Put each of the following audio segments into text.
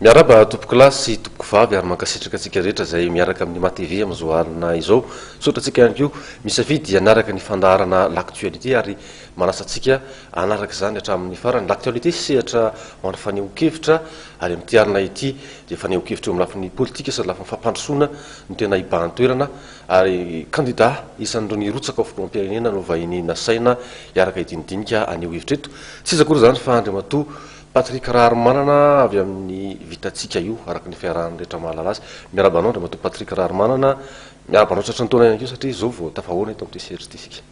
miaraba tompoko lasy tompoko vavy ary mankasitraka atsika rehetra zay miaraka amin'ny matv amzoarina izao sotratsika ihany ko misafidy anaraka ny fandaharana l'actualité ary manasatsika anaraka zany hatramin'ny farany l'actualité sehatra ho an'ny faneho-kevitra ary amin'ity arina ity dia faneho-kevitra eo amin'ny lafin'ny politika sady lafin'ny fampandrosoana no tena ibahan-toerana ary candidat isan'ireo ny rotsaka ao filoham-pirenena no vahiny nasaina iaraka idinidinika aneo hevitra eto tsy iza koa zany fa andriamatoa Patrick Raharmanana avy amin'ny vitatsika io araka ny fiarahany rehetra mahalala azy miarabanao andriamatoa Patrick Raharmanana miarabanao tratran'ny taona ihany koa satria izao vao tafahoana eto amin'ity sehatry ity sika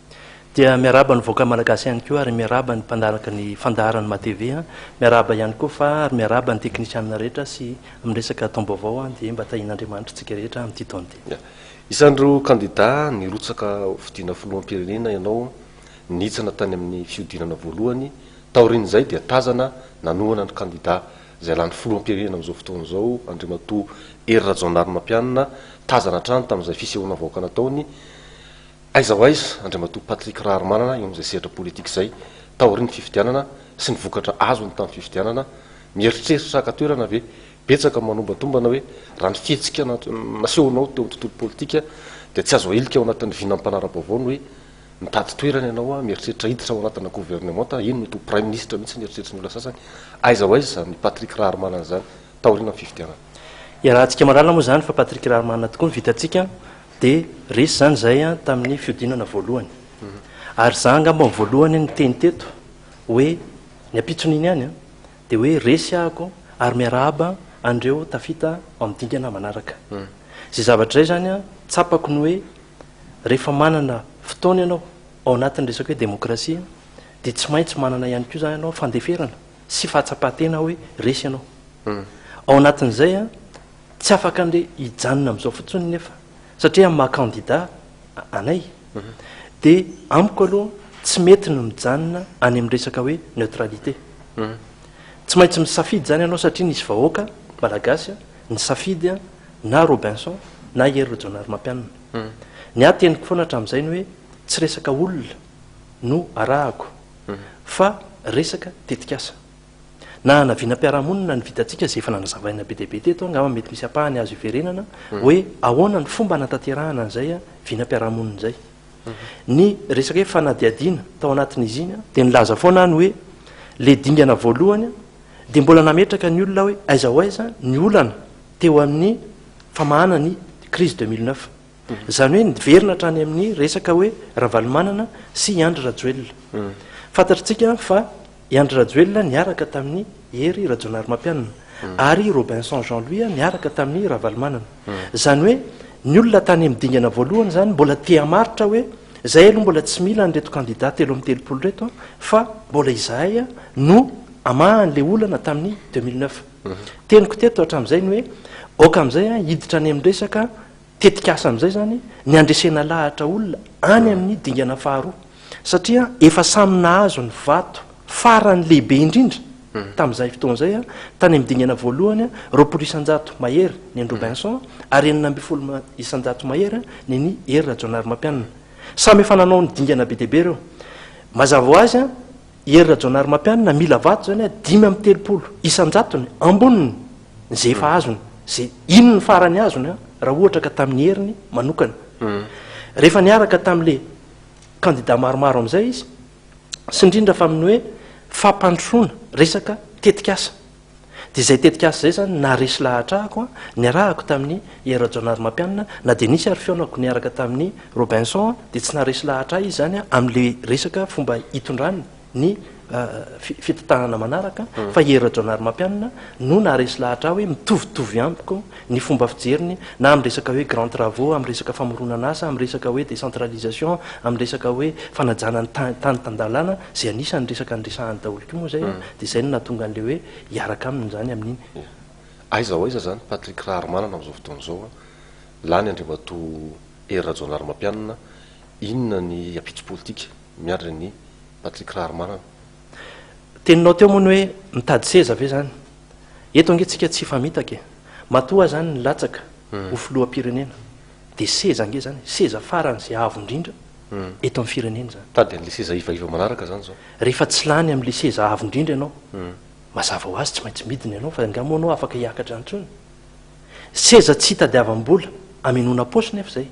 dia miaraba ny voaka malagasy ihany koa ary miaraba ny mpandaraka ny fandaharany matv miaraba ihany koa fa ary miaraba ny teknisianina rehetra sy amin'ny resaka tomboavao dia mba tahin'andriamanitra tsika rehetra amin'ity taona ity isan'ireo candidat ny rotsaka fidiana filoham-pirenena ianao nitsana tany amin'ny fiodinana voalohany taorin'izay dia tazana nanohana ny candidat zay lany filoham-pirenena amin'izao fotoana izao andriamatoa Hery Rajaonarimampianina tazana trano tamin'izay fisehoana vahoaka nataony aiza ho aiza andriamatoa Patrick Raharmanana eo amin'izay sehatra politika izay taoriny fifidianana sy ny vokatra azony tamin'ny fifidianana mieritreritra haka-toerana ave betsaka manombantombana hoe raha ny fihetsika nasehonao teo amin'ny tontolo politika dia tsy azo ailika ao anatin'ny vinam-panara-baovao ny hoe mitady toerana ianao mieritreritra hiditra ao anatina gouvernementa ino mety ho prime ministre mihitsy nieritreritry ny ola sasany aiza ho aiza zany Patrick Raharmanana zany taorina amin'ny fifidianana rahantsika maralina moa zany fa Patrick Raharmanana tokoa ny vitatsika dia resy zany zay tamin'ny fiodinana voalohany ary za ngamba ny voalohany ny teny teto hoe ny ampitson'iny ihany dia hoe resy ahako ary miarahaba andreo tafita ao amin'ny dingana manaraka zay zavatra zay zany tsapako ny hoe rehefa manana fotoana ianao ao anatin'ny resaka hoe demokrasia dia tsy maintsy manana ihany koa zany ianao fandeferana sy fahatsapahatena hoe resy ianao ao anatin'izay tsy afaka an'le hijanona amin'izao fotsiny nefa satria maha candidat anay dia amiko aloha tsy mety no mijanona any amin'ny resaka hoe neutralité tsy maintsy misafidy zany ianao satria nisy vahoaka malagasy ny safidy na Robinson na Hery Rajaonarimampianina ny ahy teniko foana hatramin'izay ny hoe tsy resaka olona no arahako fa resaka tetikasa na naviana-piarahamonina ny vitatsika zay efa nanazavaina be dia be teto ngamba mety misy apahany azo iverenana hoe ahoana ny fomba natanterahana an'izay viana-piarahamonina izay ny resaka hoe fanadiadiana tao anatin'izy iny dia nilaza foana ny hoe le dingana voalohany dia mbola nametraka ny olona hoe aiza ho aiza ny olana teo amin'ny famahana ny crise 2009 zany hoe niverina hatrany amin'ny resaka hoe Ravalomanana sy Andry Rajoelina fantatritsika fa Andry Rajoelina niaraka tamin'ny Hery Rajaonarimampianina ary Robinson Jean-Louis niaraka tamin'ny Ravalomanana zany hoe ny olona tany amin'ny dingana voalohany zany mbola tea maritra hoe zay aloha mbola tsy mila nyreto candidat telo amin'ny telopolo reto fa mbola izahay no amahan'le olana tamin'ny 2009 teniko teto hatramin'izay ny hoe oka amin'izay hiditra any amin'ny resaka tetikasa amin'izay zany ny andresena lahatra olona any amin'ny dingana faharoa satria efa samy nahazo ny vato farany lehibe indrindra tamin'izay fotoan'izay tany amin'ny dingana voalohany roapolo isanjato mahery ny Robinson ary enina amby folo isanjato mahery ny Hery Rajaonarimampianina samy efa nanao ny dingana be dia be reo mazava ho azy Hery Rajaonarimampianina mila vato zany 5 amby telopolo isanjatony amboniny zay efa azony zay ino ny farany azony raha ohatra ka tamin'ny heriny manokana rehefa niaraka tamin'le candidat maromaro amin'izay izy sy indrindra fa amin'ny hoe fampandrosoana resaka tetikasa dia zay tetikasa zay zany na resy lahatra ahako niarahako tamin'ny Hery Rajaonarimampianina na dia nisy ary feonako niaraka tamin'ny Robinson dia tsy naresy lahatra izy zany amin'le resaka fomba hitondrany ny fitantanana manaraka fa Hery Rajaonarimampianina no naresy lahatra hoe mitovitovy ampiko ny fomba fijeriny na amin'ny resaka hoe grand travaux amin'ny resaka famoronana asa amin'ny resaka hoe décentralisation amin'ny resaka hoe fanajanany tany tandalana zay anisan'ny resaka andresahany daholo koa moa zay dia zay no nahatonga an'le hoe hiaraka aminy zany amin'iny aiza ho aiza zany Patrick Raharmanana amin'izao fotoana izao lany andriamatoa Hery Rajaonarimampianina inona ny ampitso politika miaraka ny Patrick Raharmanana teninao teo moa ny hoe mitady seza ve zany eto angentsika tsy famitaka matoa zany ny latsaka ho filoham-pirenena dia seza ange zany seza farany zay avo indrindra eto amin'ny firenena zany tady an'le seza ivaiva manaraka zany zao rehefa tsy lany amin'le seza avo indrindra ianao mazava ho azy tsy maintsy midiny ianao fa angamo anao afaka hiakatra antsony seza tsy hitadiavam-bola amenoana paosy nefa zay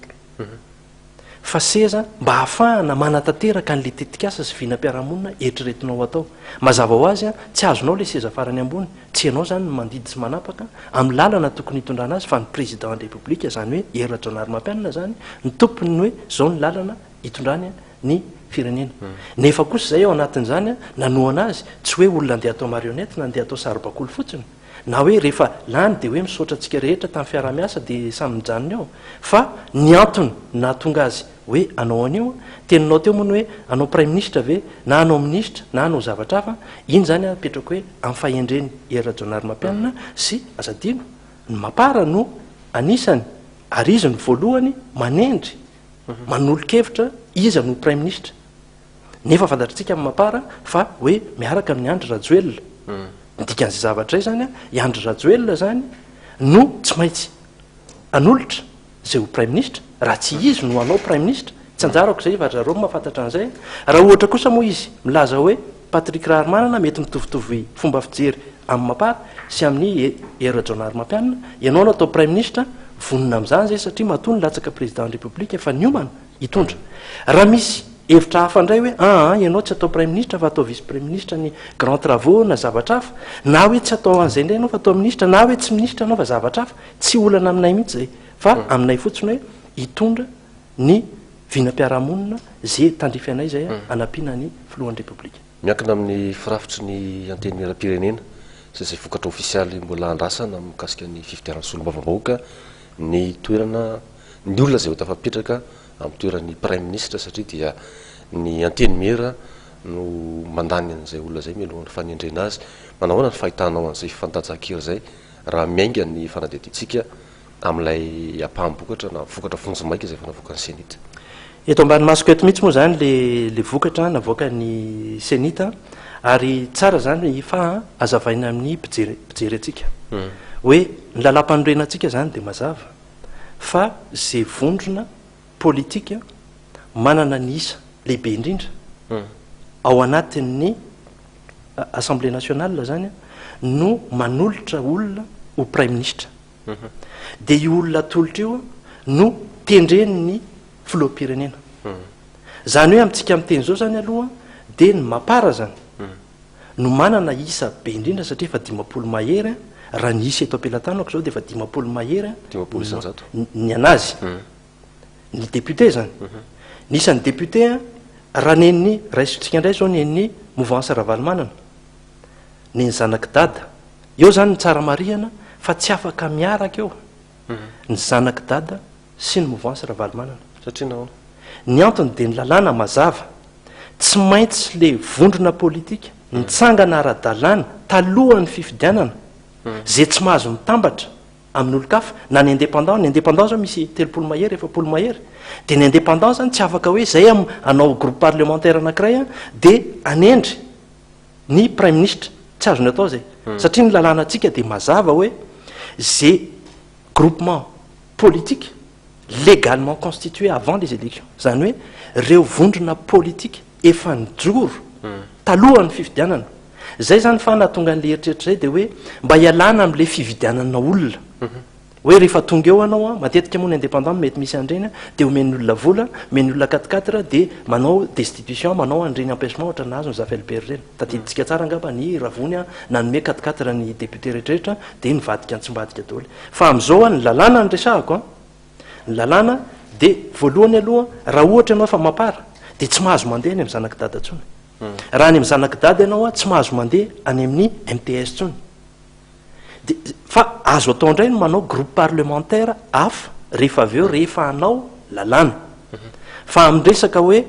fa seza mba hahafahana manatanteraka n'le tetikasa sy vinam-piarahamonina eritreretinao atao mazava ho azy a tsy azonao le seza farany ambony tsy ianao zany mandidy sy manapaka amin'ny lalana tokony hitondrana azy fa ny président de république zany hoe Erajonarymampianina zany ny tompony hoe zao ny lalana hitondrany ny firenena nefa kosa zay ao anatin'izany a nanoana azy tsy hoe olona andeha atao marionnette na andeha atao saribakolo fotsiny na hoe rehefa lany de hoe misaotra antsika rehetra tamin'ny fiarah-miasa de samy mijanony ao fa ny antony na tonga azy hoe anao anio teninao teo moa ny hoe anao prime ministre ve na anao ministre na anao zavatra hafa iny zany apetraka hoe amin'ny fahendreny Erajonarymampianina sy azadino ny mapara no anisany ary izy ny voalohany manendry manolo-kevitra izy no prime ministre nefa fantatritsika amin'ny mapara fa hoe miaraka amin'ny Andry Rajoelina dikan'izay zavatra zay zany i Andry Rajoelina zany no tsy maintsy anolotra zay ho prime ministre raha tsy izy no anao prime ministre tsy anjarako zay fa zareo mahafantatra an'izay raha ohatra kosa moa izy milaza hoe Patrick Raharmanana mety mitovitovy fomba fijery amin'ny mapara sy amin'ny Erajonarymampianina ianao no atao prime ministre vonona amin'izany zay satria matoa ny latsaka président de république efa niomana hitondra raha misy hevitra hafa indray hoe ianao tsy atao prime ministre fa atao vice prime ministre ny grand travaux na zavatra hafa na hoe tsy atao an'izay indray anao fa atao ministre na hoe tsy ministre anao fa zavatra hafa tsy olana aminay mihitsy zay fa aminay fotsiny hoe hitondra ny vinam-piarahamonina zay tandrify anay zay anampiana ny filohan'ny république miankina amin'ny firafitry ny anteny era-pirenena zay vokatra ofisialy mbola andrasana mikasika ny fifitiarana solombavam-bahoaka ny toerana ny olona zay ho tafapetraka amin'ny toeran'ny prime ministre satria dia ny anteny mera no mandany an'izay olona zay mialohan'ny fanendrena azy manahoana ny fahitanao an'izay fifantajahan-kery zay raha miainga ny fanadihaditsika amin'ilay ampaham-bokatra na vokatra fontsy maika zay fanavoaka ny senita eto ambany masoko eto mihitsy moa zany le vokatra navoaka ny senita ary tsara zany fa azavaina amin'ny mpijery atsika hoe ny lalam-panorenantsika zany de mazava fa zay vondrona politika manana ny isa lehibe indrindra ao anatin'ny assemblée nationale zany no manolotra olona ho prime ministre de io olona tolotra io no tendreny ny filoham-pirenena zany hoe amintsika amin'ny teny zao zany aloha de ny mapara zany no manana isa be indrindra satria efa 50 mahery raha ny isa eto ampelantanako zao de efa 50 mahery ny anazy ny député zany ny isan'ny député raha nen'ny raisotsika indray zao nen'ny mouvance Ravalomanana neny zanaky dada eo zany ny tsara marihana fa tsy afaka miaraka eo ny zanaky dada sy ny mouvance Ravalomanana satria nao ny antony de ny lalàna mazava tsy maintsy le vondrona politika nitsangana ara-dalàna talohan'ny fifidianana zay tsy mahazo mitambatra amin'ny olo-kafa na ny indépendant zao misy 30 mahery 40 mahery de ny indépendant zany tsy afaka hoe zay anao groupe parlementaire anankiray de anendry ny prime ministre tsy azony atao zay satria ny lalàna atsika de mazava hoe zay groupement politique légalement constitué avant les élections zany hoe reo vondrona politique efa nijoro talohan'ny fifidianana zay zany fa natonga n'le eritreritra zay de hoe mba hialana am'le fividianana olona hoe rehefa tonga eo anao matetika moa ny indépendant mety misy andreny de omeny olona vola meny olona 4 de manao destitution manao andreny empêchement ohatra nazo ny zafeliperi reny tadiditsika tsara angamba ny ravony nanome 4 ny député rehetrarehetra de nivadika antsimbadika daholo fa am'izao ny lalàna ny resahako ny lalàna de voalohany aloha raha ohatra ianao fa mapara de tsy mahazo mandeha any amin'ny zanaky dada tsony raha any amin'ny zanaky dada ianao tsy mahazo mandeha any amin'ny MTS tsony de fa azo atao indray no manao groupe parlementaire hafa rehefa avy eo rehefa anao lalàna fa am'resaka hoe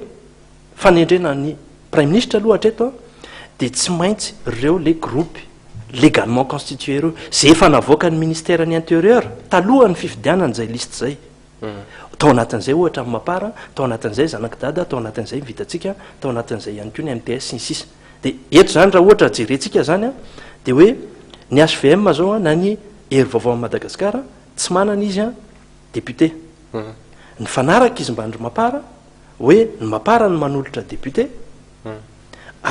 fanendrena ny prime ministre aloha hatreto de tsy maintsy reo le groupe légalement constitué reo zay efa navoaka ny ministère ny intérieur talohan'ny fifidianana zay liste zay tao anatin'izay ohatra amin'ny mapara tao anatin'izay zanaky dada tao anatin'izay mivitatsika tao anatin'izay ihany koa ny MTS sy ny sisa de eto zany raha ohatra jerentsika zany de hoe ny HVM zao na ny hery vaovao amin'ny Madagasikara tsy manana izy député ny fanaraka izy mba andro mapara hoe ny mapara ny manolotra député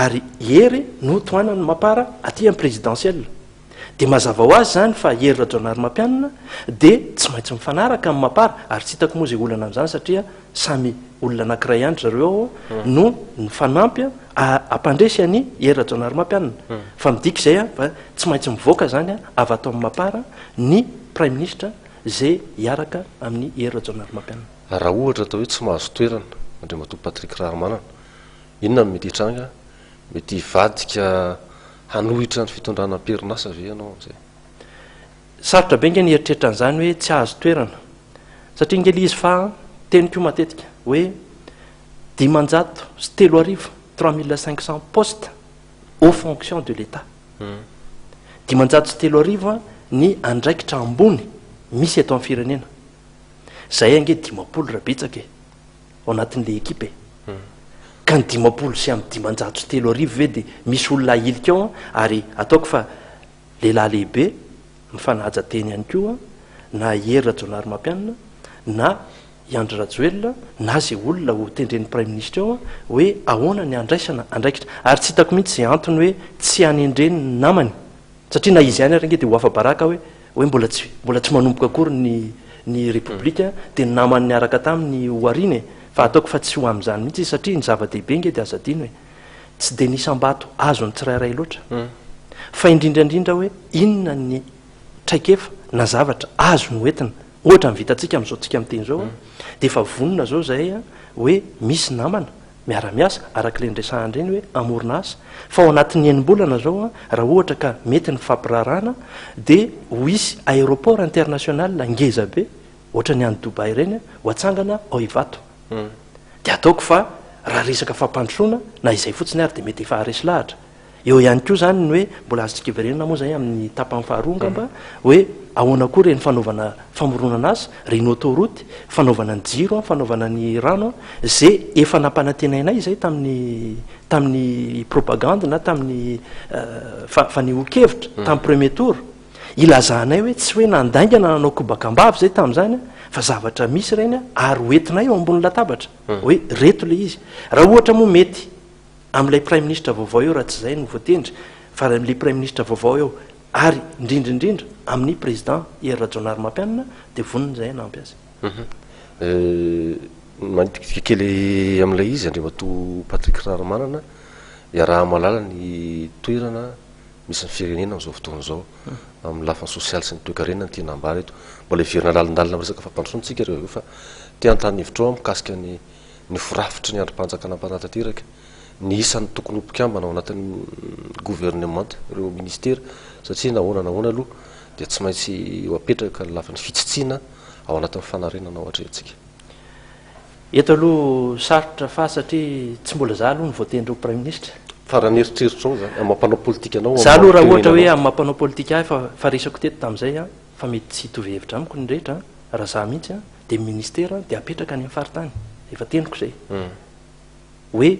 ary hery no toanany mapara aty amin'ny présidentielle dia mazava ho azy zany fa hery rajonary mampianina dia tsy maintsy mifanaraka amin'ny mapara ary tsy hitako moa zay olana amin'izany satria samy olona anankiray andry zareo no ny fanampy ampandresy any hery rajonary mampianina fa midika izay fa tsy maintsy mivoaka zany avy ato amin'ny mapara ny prime ministre zay hiaraka amin'ny hery rajonary mampianina. Raha ohatra atao hoe tsy mahazo toerana andriamatoa Patrick Rahamanana, inona no mety hitranga? Mety hivadika hanohitra ny fitondrana am-perinasa ve ianao am'izay? Sarotra be nge ny heritreritra an'izany hoe tsy azo toerana satria ngely izy fa teniko matetika hoe 3,500 postes aux fonctions de l'État. 3,500 ny andraikitra ambony misy eto amin'ny firenena. Zay ange 10 raha betsaka ao anatin'le ekipe ka ny 10 sy amin'ny 3,500 ve dia misy olona hilika ao ary ataoko fa lehilahy lehibe mifanaja teny ihany koa na hery rajonary mampianina na Andry Rajoelina na zay olona ho tendren'ny prime ministre ao hoe ahoana ny andraisana andraikitra ary tsy hitako mihitsy zay antony hoe tsy hanendreny ny namany satria na izy ihany ary nge dia ho afa-baraka hoe mbola tsy manomboka akory ny république dia ny namany niaraka taminy hoariny fa ataoko fa tsy ho amin'izany mihitsy satria ny zava-dehibe nge dia azadiny hoe tsy dia nisam-bato azo ny tsirairay loatra fa indrindrandrindra hoe inona ny traikefa na zavatra azo ny hoentina ohatra ny vitantsika amin'izao tsika miteny zao dia efa vonona zao zay hoe misy namana miara-miasa araka le ndresahandreny hoe amorona asa fa ao anatin'ny enim-bolana zao raha ohatra ka mety ny fampirarana dia ho isy aéroport international ngeza be ohatra ny any Dubai ireny ho atsangana ao Ivato dia ataoko fa raha resaka fampandrosoana na izay fotsiny ary dia mety efa haresy lahatra eo ihany koa zany ny hoe mbola azotsika verenina moa zay amin'ny tapany faharoa ngamba hoe ahoana koa reny fanaovana famoronana asa reny autoroute fanaovana ny jiro fanaovana ny rano zay efa nampanantenainay zay tamin'ny propagande na tamin'ny fanehoan-kevitra tamin'ny premier tour ilazahanay hoe tsy hoe nandaingana nanao kobakambavy zay tamin'izany fa zavatra misy reny ary hoentinay eo ambony latabatra hoe reto le izy raha ohatra moa mety amin'ilay prime ministre vaovao eo raha tsy zay no voatendry fa amin'ilay prime ministre vaovao eo ary indrindraindrindra amin'ny président hery rajonary mampianina dia vonina zay nampy azy. Manitika kely amin'ilay izy andriamatoa Patrick Rahamanana iaraha malala ny toerana misy ny firenena amin'izao fotoana izao amin'ny lafiny sosialy sy ny toe-karena ny tia nambara eto mbola iverina lalindalina resaka fampandrosoantsika reo fa tia antany hevitra ao mikasika ny forafitry ny androm-panjakana mpanatateraka ny isan'ny tokony mpikambana ao anatin'ny gouvernement ireo ministera satria nahoana aloha dia tsy maintsy ho apetraka ny lafiny fitsitsiana ao anatin'ny fanarenana ao atrehantsika. Eto aloha sarotra fa satria tsy mbola za aloha ny voatendry ho prime ministre fa raha nieritreritra ao zany amin'ny mampanao politika anao za aloha raha ohatra hoe amin'ny mampanao politika ahy fa resako teto tamin'izay fa mety tsy hitovy hevitra amiko ny rehetra raha za mihitsy dia ministera dia apetraka any amin'ny faritany efa teniko zay hoe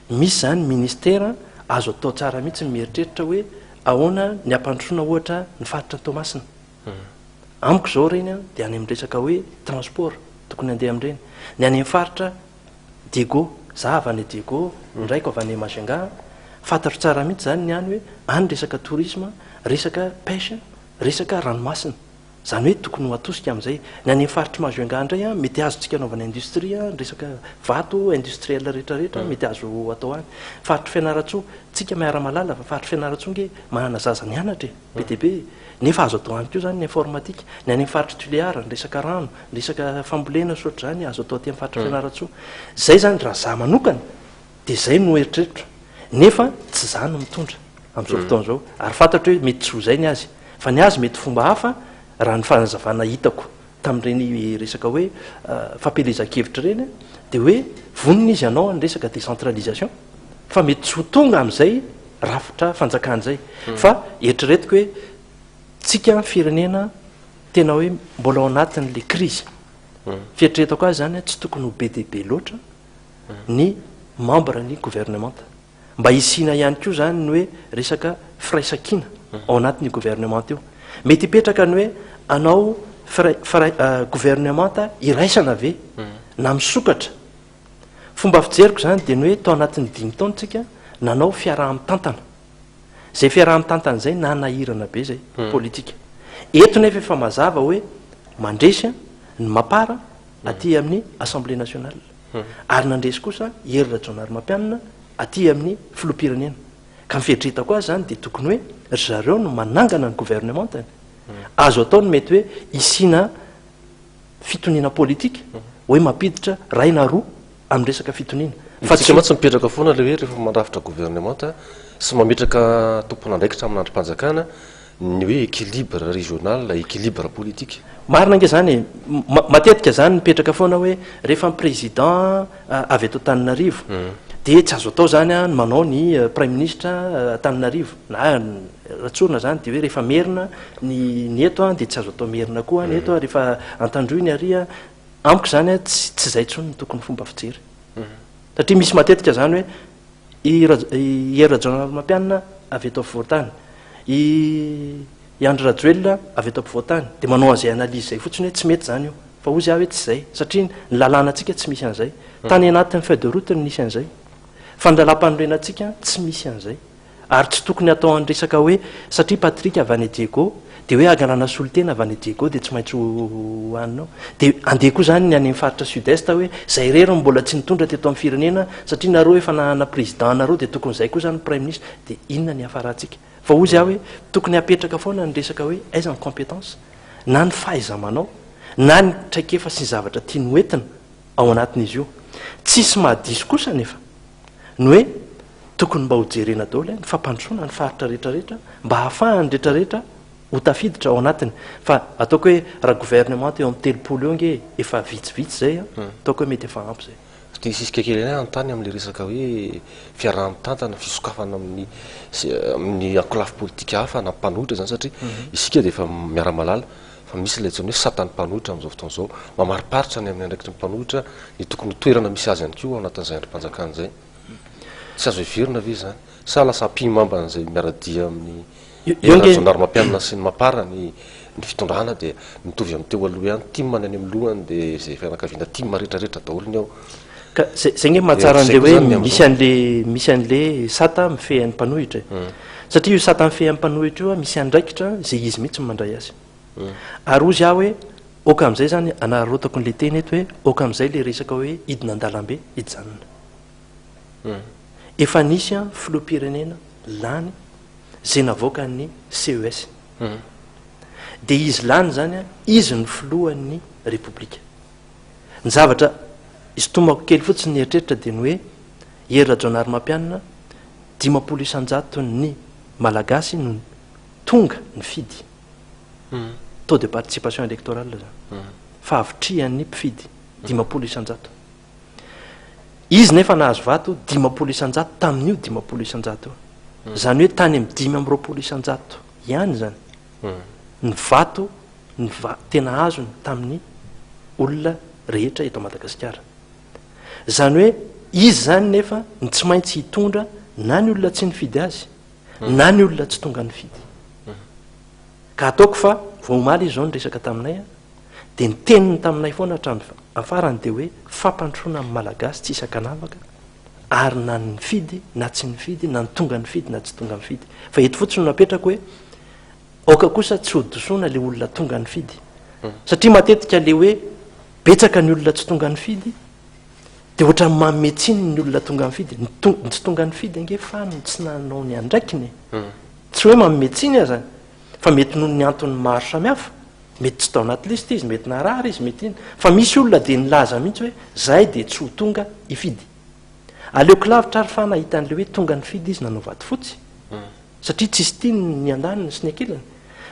misy zany ministera azo atao tsara mihitsy ny mieritreritra hoe ahoana ny ampandrosoana ohatra ny faritra Toamasina amiko zao reny dia any amin'ny resaka hoe transport tokony handeha amin'ireny ny any amin'ny faritra Diego za avy any Diego ndraiky avy any Majunga fantatro tsara mihitsy zany ny any hoe any resaka tourisme resaka pêche resaka ranomasina zany hoe tokony ho atosika amin'izay ny any faritra Majunga indray mety azotsika anaovana industria resaka vato industriel rehetrarehetra mety azo atao any faritra Fianaratsoa tsika miara-malala fa faritra Fianaratsoa nge manana zaza nianatra be dia be nefa azo atao any koa zany ny informatika ny any faritra Tuléar ny resaka rano ny resaka fambolena sotra zany azo atao aty amin'ny faritra Fianaratsoa zay zany raha za manokana dia zay no eritreritro nefa tsy za no mitondra amin'izao fotoana zao ary fantatro hoe mety tsy ho zay ny azy fa ny azy mety fomba hafa raha ny fanazavana hitako tamin'ireny resaka hoe fampelezan-kevitra reny dia hoe vonona izy ianao ny resaka décentralisation fa mety tsy ho tonga amin'izay rafitra fanjakana zay fa eritreretiko hoe tsika firenena tena hoe mbola ao anatin'le crise fieritreretako azy zany tsy tokony ho be dia be loatra ny membre ny gouvernement mba hisiana ihany koa zany ny hoe resaka firaisankina ao anatin'ny gouvernement io mety hipetraka ny hoe anao gouvernement iraisana ve na misokatra fomba fijeriko zany dia ny hoe tao anatin'ny 5 taona tsika nanao fiaraha-mitantana zay fiaraha-mitantana zay nanahirana be zay politika eto nefa efa mazava hoe mandresy ny mapara aty amin'ny assemblée nationale ary nandresy kosa herina jonary mampianina aty amin'ny filopirenena ka mifeidritako azy zany de tokony hoe ry zareo no manangana ny gouvernementany azo ataony mety hoe isina fitoniana politika hoe mampiditra ray na roa amin'ny resaka fitoniana fa tsika matsy mipetraka foana le hoe rehefa mandrafitra gouvernementa sy mametraka tompona ndraikitra amin'ny androm-panjakana ny hoe équilibre régional équilibre politique marina nge zany matetika zany mipetraka foana hoe rehefa président avy eto Tananarivo de tsy azo atao zany a manao ny prime ministre Tananarivo na ratsorina zany de hoe rehefa merina ny eto de tsy azo atao merina koa ny eto rehefa antandroy ny aria amiko zany a tsy zay tsony ny tokony fomba fijery satria misy matetika zany hoe herina jonary mampianina avy eto afovoantany i Andry Rajoelina avy eto ampovoantany de manao an'izay analyse zay fotsiny hoe tsy mety zany io fa ozy aho hoe tsy zay satria ny lalàna atsika tsy misy an'izay tany anatin'ny feuille de route misy an'izay fa ny lalam-panorenantsika tsy misy an'izay ary tsy tokony atao any resaka hoe satria Patrick avy any Diego de hoe agarana solitena avy any Diego de tsy maintsy hoaninao de andeha koa zany ny any amin'ny faritra sud-est hoe zay rery mbola tsy nitondra teto amin'ny firenena satria nareo efa nahana président nareo de tokony zay koa zany prime ministre de inona ny afaratsika fa ozy aho hoe tokony hapetraka foana ny resaka hoe aiza ny compétence na ny fahaiza-manao na ny traikefa sy ny zavatra tia ny hoentina ao anatin'izy io tsisy mahadiso kosa nefa ny hoe tokony mba hojerena daholo ny fampandrosoana ny faritra rehetrarehetra mba hahafahany rehetrarehetra ho tafiditra ao anatiny fa ataoko hoe raha gouvernement eo amin'ny telopolo eo nge efa vitsivitsy zay ataoko hoe mety efa ampy zay sisika kely antany amin'le resaka hoe fiaraha-mitantana fisokafana amin'ny ankolafy politika hafa na mpanohitra zany satria isika de efa miara-malala fa misy la tsony hoe satany mpanohitra amin'izao fotoan'izao mamariparitra ny amin'ny andraikitry mmpanohitra ny tokony toerana misy azy any ko anatin'izay androm-panjakana zay tsy azo hiverina ve zany sa lasa ampimamban'izay miaradia amin'ny jonary mampianina sy ny mapara ny fitondrana de mitovy amin'ny teo aloha ihany timany any amin'ny lohany de zay fianakaviana tima rehetrarehetra daholo ao ka zay nge mahatsara an'le hoe misy an'le sata mifehan'ny mpanohitra satria io sata mifehan'ny mpanohitra io misy andraikitra zay izy mihitsy mandray azy ary ozy aho hoe oka am'izay zany anarotako n'le teny eto hoe oka am'izay le resaka hoe hidina an-dalambe hijanona efa nisy a filopirenena lany zay navoaka ny CES de izy lany zany a izy ny filohan'ny repoblika ny zavatra izy tomako kely fotsiny ny eritreritra de ny hoe herina jonary mampianina 500 ny malagasy no tonga ny fidy taux de participation électorale zany fa avitrihan'ny mpifidy 500 izy nefa nahazo vato 500 tamin'io 500 zany hoe tany amin'ny 500 ihany zany ny vato tena azony tamin'ny olona rehetra eto Madagasikara zany hoe izy zany nefa ny tsy maintsy hitondra na ny olona tsy nifidy azy na ny olona tsy tonga nifidy ka ataoko fa vomaly izy zao ny resaka taminay de ny teniny taminay foana hatramin'ny afarany de hoe fampandrosoana amin'ny malagasy tsy isan-kanavaka ary na ny nifidy na tsy nifidy na ny tonga nifidy na tsy tonga nifidy fa eto fotsiny no napetrako hoe oka kosa tsy hodosoana le olona tonga nifidy satria matetika le hoe betsaka ny olona tsy tonga nifidy de ohatra mametsiny ny olona tonga nifidy ny tsy tonga nifidy nge fa no tsy nanao ny andraikiny tsy hoe mametsiny aza fa mety noho ny antony maro samihafa mety tsy tao anaty lista izy mety narary izy mety iny fa misy olona de nilaza mihitsy hoe zay de tsy ho tonga ifidy aleoko lavitra ary fa nahita an'le hoe tonga nifidy izy nanao vaty fotsy satria tsisy tiany ny andaniny sy ny ankilany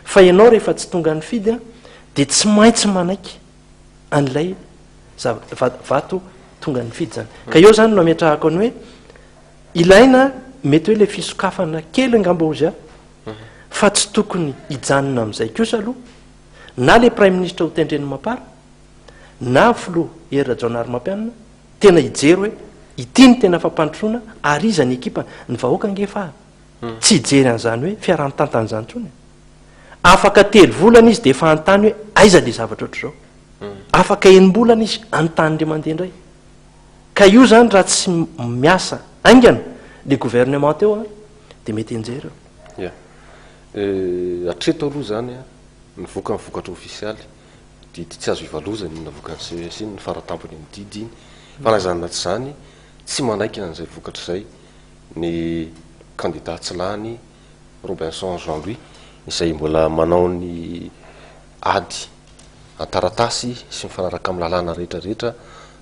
fa ianao rehefa tsy tonga nifidy a de tsy maintsy manaiky an'ilay vato tonga nifidy zany ka eo zany no ametrahako any hoe ilaina mety hoe le fisokafana kely angamba ozy a fa tsy tokony hijanona amin'izay kosa aloha na le prime ministre ho tendreny mapara na filoha herina jonary mampianina tena hijery hoe ity ny tena fampandrosoana ary iza ny ekipa ny vahoaka ngefa tsy hijery an'izany hoe fiaraha-mitantany zany tsony afaka 3 volana izy de efa antany hoe aiza le zavatra oatra zao afaka enim-bolana izy antany le mandeha indray ka io zany raha tsy miasa aingana le gouvernement teo dia mety enjera ia atreto aloha zany a nivoaka mivokatra ofisialy didy tsy azo ivalozany navokany CES ny faratampony ny didy iny fa nazanina tsy zany tsy manaiky an'izay vokatra zay ny candidat tsy lany Robinson Jean-Louis izay mbola manao ny ady antaratasy sy mifanaraka amin'ny lalàna rehetrarehetra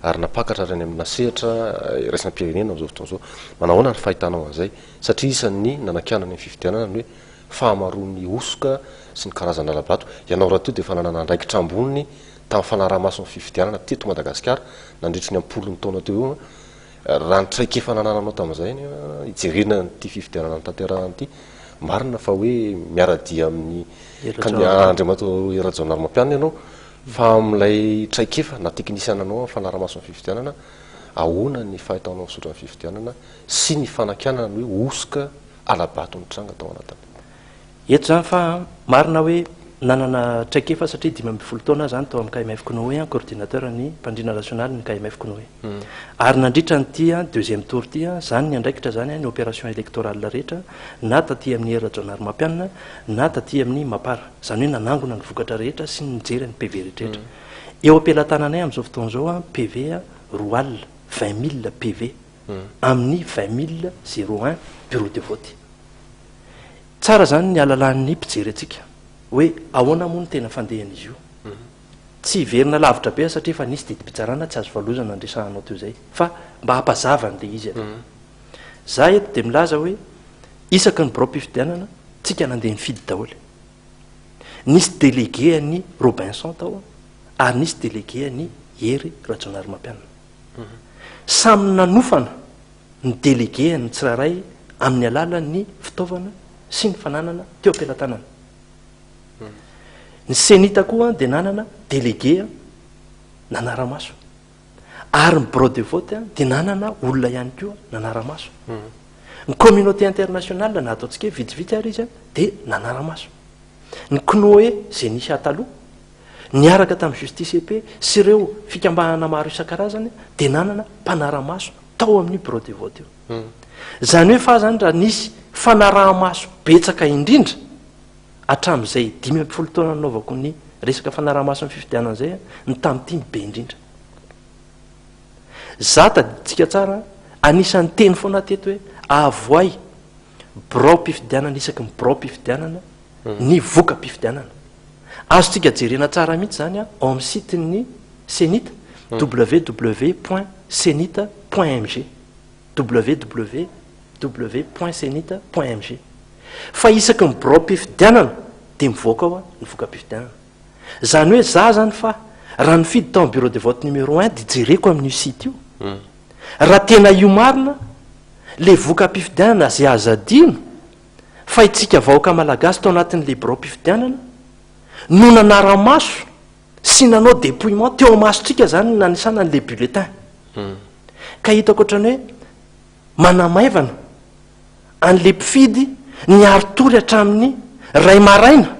ary napakatra rany amina sehatra iraisam-pirenena am'izao fotoana zao manahoana ny fahitanao an'izay satria isan'ny nanakianany ny fifidianana ny hoe fahamaroan'ny osoka sy ny karazana labato ianao raha to dia efa nanana andraikitra amboniny tamin'ny fanaraha-maso ny fifidianana teto Madagasikara nandritry ny ampolony taona teo io raha nitraikefa nanananao tamin'izay ijerena nyty fifidianana ny tanterahany ity marina fa hoe miaradia amin'ny andriamato erajaonary mampianina ianao fa amin'ilay traikefa na teknisiana anao fanaraha-maso ny fifidianana ahoana ny fahitanao misotra ny fifidianana sy ny fanakianana ny hoe osoka alabato nitranga tao anatiny eto zany fa marina hoe nanana traikefa satria 5 taona zany tao amin'ny KMF Konoe coordinateur ny mpandrina national ny KMF Konoe ary nandritra nyty deuxième tour ty zany ny andraikitra zany ny opération électorale rehetra na taty amin'ny erajonary mampianina na taty amin'ny mapara zany hoe nanangona ny vokatra rehetra sy ny mijery ny PV rehetrarehetra eo ampelantananay amin'izao fotoana zao PV roal 20 000 PV amin'ny 20 001 bureau de vote tsara zany ny alalan'ny mpijery atsika hoe ahoana moa ny tena fandehan'izy io tsy verina lavitra be satria fa nisy didi-pitsarana tsy azo valozana andresahanao teo zay fa mba hampazavany le izy za eto dia milaza hoe isaky ny bro-pifidianana tsika nandeha ny fidy daholy nisy délégué any Robinson tao ary nisy délégué any Hery Rajonary Mampianina samy nanofana ny délégué ny tsiraray amin'ny alalan'ny fitaovana sy ny fananana teo ampelantanana ny senita koa dia nanana délégué nanara-maso ary ny bureau de vote dia nanana olona ihany koa nanara-maso ny communauté internationale na ataontsika hoe vitsivitsy ary izy dia nanara-maso ny Konoe zay nisy ataloha niaraka tamin'ny justice EP sy ireo fikambahana maro isan-karazany dia nanana mpanara-maso tao amin'ny bureau de vote io zany hoe fa zany raha nisy fanaraha-maso betsaka indrindra hatramin'izay 50 taona nanaovako ny resaka fanaraha-maso ny fifidianana zay ny tamin'ity ny be indrindra za taditsika tsara anisan'ny teny foana teto hoe avoay bro-pifidianana isaky ny bro-pifidianana ny voka-pifidianana azotsika jerena tsara mihitsy zany ao amin'ny site ny senita www.senita.mg www.senita.mg fa isaky ny bro-pifidianana dia mivoaka ao ny voka-pifidianana zany hoe za zany fa raha nifidy tao amin'ny bureau de vote numéro 1 dia jereko amin'io site io raha tena io marina le voka-pifidianana zay azadino fa itsika vahoaka malagasy tao anatin'le bro-pifidianana no nanara-maso sy nanao dépouillement teo amasotsika zany nanisana n'le bulletin ka hitako ohatrany hoe manamaivana an'le mpifidy ny aritory hatramin'ny ray maraina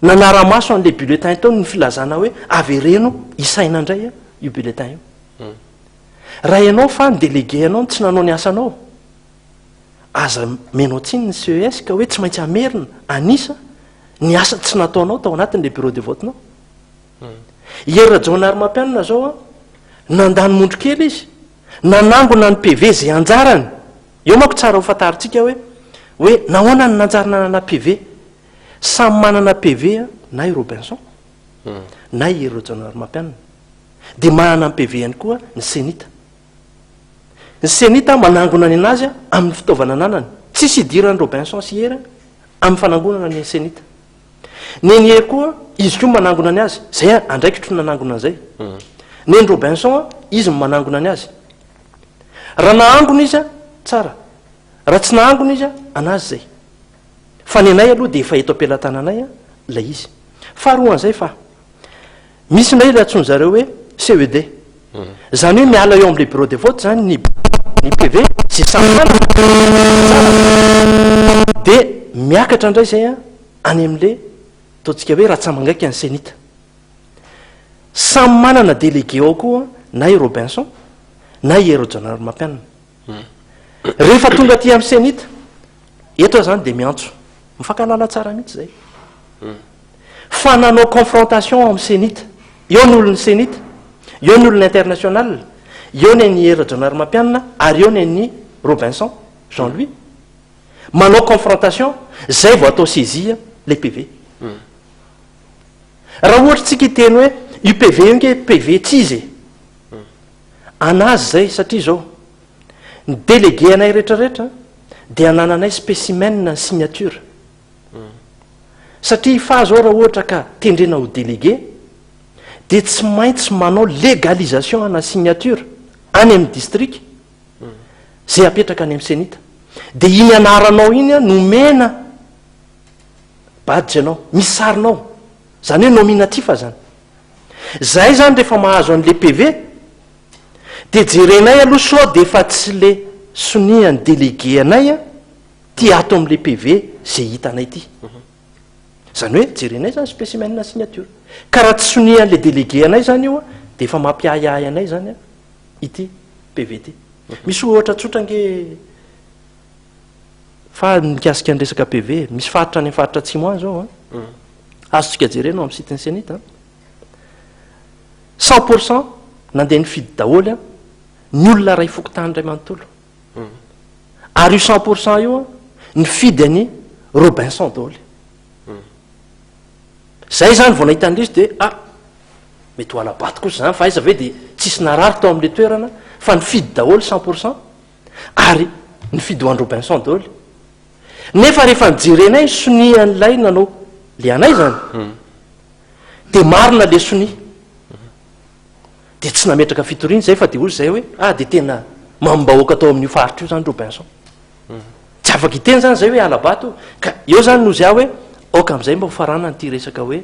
nanara-maso an'le bulletin tao ny filazana hoe avereno isaina indray io bulletin io raha ianao fa ny délégué anao tsy nanao ny asanao aza menao tsiny ny CES ka hoe tsy maintsy amerina anisa ny asa tsy nataonao tao anatin'le bureau de votenao Rajonary Mampianina zao nandany mondro kely izy nanangona ny PV zay anjarany eo manko tsara ho fantaritsika hoe nahoana ny nanjarana nanana PV samy manana PV na i Robinson na i Rajonary Mampianina dia manana ny PV ihany koa ny senita manangona ny anazy amin'ny fitaovana ananany tsisy idirany Robinson sy Hery amin'ny fanangonana ny senita ny Hery koa izy koa manangona ny azy zay andraikitro nanangona an'izay ny Robinson izy manangona ny azy raha nahangona izy tsara raha tsy nahangona izy anazy zay fa ny anay aloha dia efa eto ampelantananay lay izy faharoan'izay fa misy ndray le atsony zareo hoe CED zany hoe miala eo amin'le bureau de vote zany ny PV sy samana dia miakatra indray zay any amin'le ataontsika hoe raha tsy mangaiky ny senita samy manana délégué ao koa na i Robinson na i Rajonary Mampianina rehefa tonga ty amin'ny senita eto zany de miantso mifankalala tsara mihitsy zay fa nanao confrontation amin'ny senita eo ny olon'ny senita eo ny olony international eo ny ny era-jonary mampianina ary eo ny ny Robinson Jean-Louis manao confrontation zay vao atao saisie le PV raha ohatra tsika iteny hoe UPV io nge PV tsy izy anazy zay satria zao ny délégué anay rehetrarehetra dia anananay spécimen ny signature satria fa zao raha ohatra ka tendrena ho délégué dia tsy maintsy manao légalisation ana signature any amin'ny district zay apetraka any amin'ny senita dia iny anaranao iny a nomena badge anao misy sarinao zany hoe nominatif zany zay zany rehefa mahazo an'le PV dia jerenay aloha sao dia efa tsy le soniany délégué anay a ty ato amin'le PV zay hitanay ty zany hoe jerenay zany spécimen na signature ka raha tsy sonian'le délégué anay zany io a dia efa mampiahiahy anay zany a ity PV ty misy ohatra tsotra nge fa mikasika ny resaka PV misy faritra any amin'ny faritra atsimo any zao a azotsika jerenao amin'ny sitiny senita 100% nandeha ny fidy daholy a ny olona ray fokotany ray manontolo ary io 100% io a ny fidy any Robinson daholy zay zany vao nahita an'izy dia mety ho alabato kosa zany fa aiza ve dia tsisy narary tao amin'le toerana fa ny fidy daholy 100% ary ny fidy ho an'ny Robinson daholy nefa rehefa nijerenay sonian'ilay nanao le anay zany dia marina le sonia dia tsy nametraka fitoriana zay fa dia ozy zay hoe dia tena mambahoaka tao amin'io faritra io zany Robinson tsy afaka iteny zany zay hoe alabato ka eo zany nozy aho hoe oka amin'izay mba ho farana nyty resaka hoe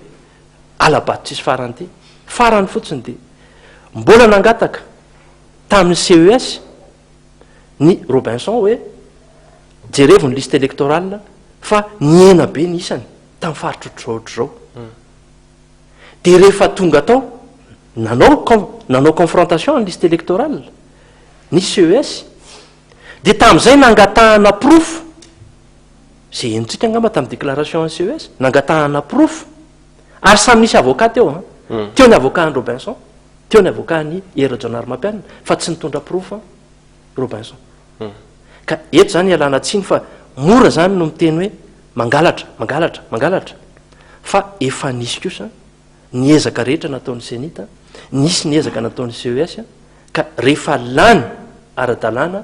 alabato tsisy farany ty farany fotsiny dia mbola nangataka tamin'ny CES ny Robinson hoe jerevo ny liste électorale fa niena be ny isany tamin'ny faritra ohatr'izao ohatr'izao dia rehefa tonga tao nanao confrontation ny liste électorale ny CES dia tamin'izay nangatahana proof zay enontsika angamba tamin'ny déclaration ny CES nangatahana proof ary samy nisy avocat teo teo ny avocat ny Robinson teo ny avocat ny era-jonary mampianina fa tsy nitondra proof Robinson ka eto zany ialana tsiny fa mora zany no miteny hoe mangalatra fa efa nisy kosa ny ezaka rehetra nataon'ny senita nisy ny ezaka nataon'ny CES ka rehefa lany ara-dalàna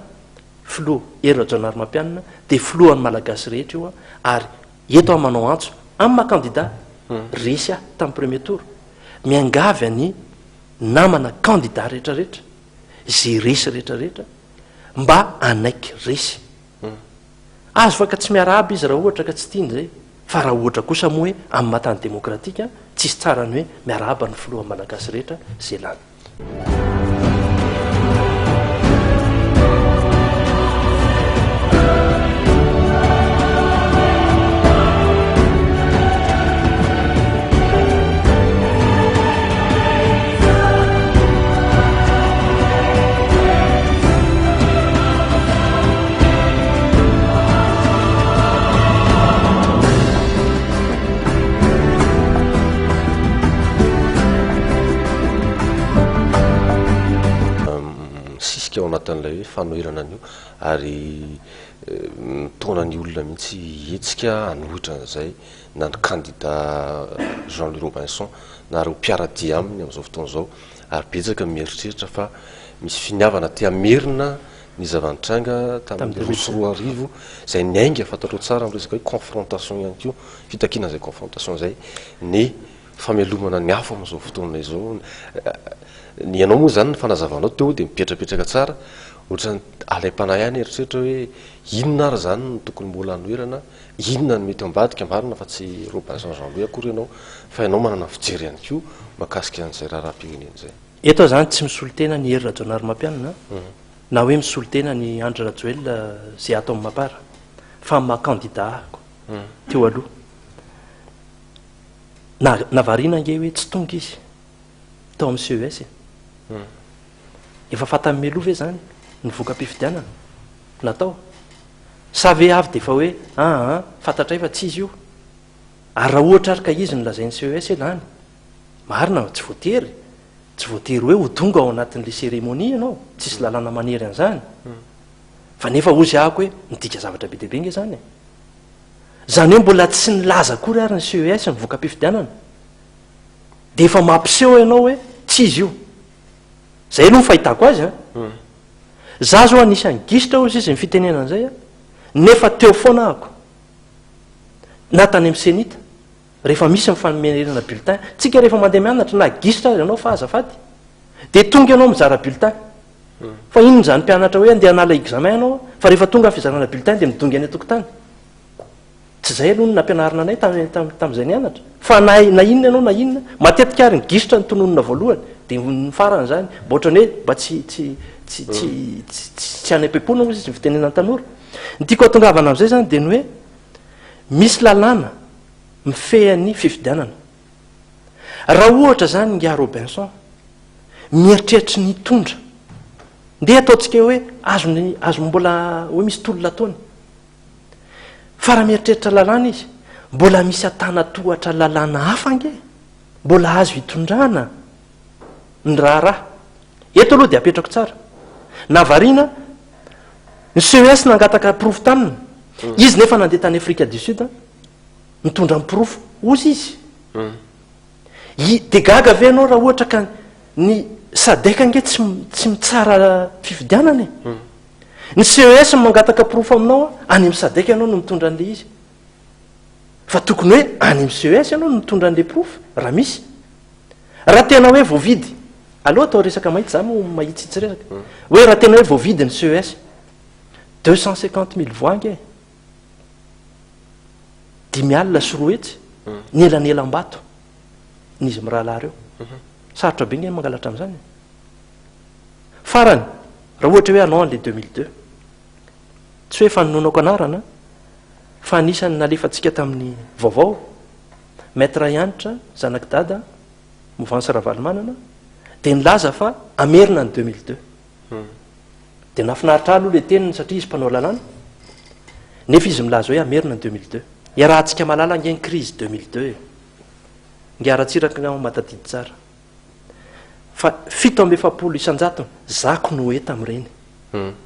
filo era-jonary mampianina dia filohan'ny malagasy rehetra io ary eto a manao antso amin'ny makandidat resy tamin'ny premier tour miangavy any namana candidat rehetrarehetra zay resy rehetrarehetra mba anaiky resy azo fa ka tsy miarahaba izy raha ohatra ka tsy tiany zay fa raha ohatra kosa moa hoe amin'ny matany demokratika tsisy tsara ny hoe miarahaba ny filohan'ny malagasy rehetra zay lany ao anatin'ilay hoe fanoherana an'io ary taonany olona mihitsy etsika anohitra an'izay na ny candidat Jean-Louis Robinson na ry ho mpiaradia aminy amin'izao fotoana izao ary betsaka mieritreritra fa misy finiavana ty amerina ny zavanitranga tamin'ny rosoroa arivo zay niainga fantatrao tsara am'resaka hoe confrontation ihany ko fitakina zay confrontation zay ny famelomana ny afo amin'izao fotoana izao ny ianao moa zany ny fanazavanao teo dia mipetrapetraka tsara ohatrany alaim-panahy ihany eritreritra hoe inona ary zany ny tokony mbola hanoherana inona ny mety ambadika marina fa tsy Robinson Jean-Louis akory ianao fa ianao manana fijery ihany ko makasika an'izay raharaha-pirenena zay eto zany tsy misolo tena ny era-jonary mampianina na hoe misolo tena ny Andry Rajoelina zay ato amin'ny mapara fa macandidat teo aloha navarina nge hoe tsy tonga izy tao amin'ny CES efa fata mimeloha ve zany ny voka-pifidianana natao sa ve avy de efa hoe fantatra fa tsy izy io ary raha ohatra ary ka izy ny lazain'ny CES elany marina tsy voatery hoe ho tonga ao anatin'le cérémonie ianao tsisy lalàna manery an'izany fa nefa ozy ahako hoe midika zavatra be deabe nge zany zany hoe mbola tsy nilaza kory ary ny CES ny voka-pifidianana de efa mampiseho ianao hoe tsy izy io zay aloha ny fahitako azy za zao anisan'ny gisitra ozy izy ny fitenenan'izay nefa teo foana ahako na tany amin'ny senita rehefa misy nyfamerena bulletin tsika rehefa mandeha mianatra na gisitra azy ianao fa azafady de tonga ianao mizara bulletin fa ino zany mpianatra hoe andeha anala examen ianao fa rehefa tonga fizarana bulletin de midongy any atokotany tsy zay aloha ny nampianarina anay tam'izay nianatra fa na inona ianao na inona matetika ary ny gisitra ny tononona voalohany de ny farany zany mba ohatrany hoe mba tsy any am-pepona ozy izy ny fitenenany tanora ny tiako atongavana am'izay zany de ny hoe misy lalàna mifehan'ny fifidianana raha ohatra zany ngia Robinson mieritreritra ny tondra ndeha ataontsika hoe azo mbola hoe misy tolona ataony fa raha mieritreritra lalàna izy mbola misy atana tohatra lalàna hafa nge mbola azo hitondrana ny raharaha eto aloha de apetrako tsara navarina ny CES nangataka pirofo taminy izy nefa nandeha tany Afrika du Sud mitondra ny pirofo ozy izy de gaga ave anao raha ohatra ka ny sadeka nge tsy mitsara fifidianana ny CES mangataka pirofo aminao any amin'ny sadeka ianao no mitondra an'le izy fa tokony hoe any amin'ny CES ianao no mitondra an'le pirofo raha misy raha tena hoe voavidy aloha atao resaka mahitsy za mo mahitsitsy resaka hoe raha tena hoe voavidy ny CES 250 000 voix nge 10 alina sy roa hetsy ny elanelam-bato n'izy mirahalahy reo sarotra be nge mangalatra am'izany farany raha ohatra hoe anao an'le 2002 tsy hoe fanonoanako anarana fa anisany nalefatsika tamin'ny vaovao maître Ianitra zanaky dada Mouvance Ravalomanana de nilaza fa amerina ny 2002 de nafinaritra aloha le teniny satria izy mpanao lalàna nefa izy milaza hoe amerina ny 2002 iarahantsika malala nge ny crise 2002 nge aratsiraka matadidy tsara fa 7 isanjato za Konoe tam'ireny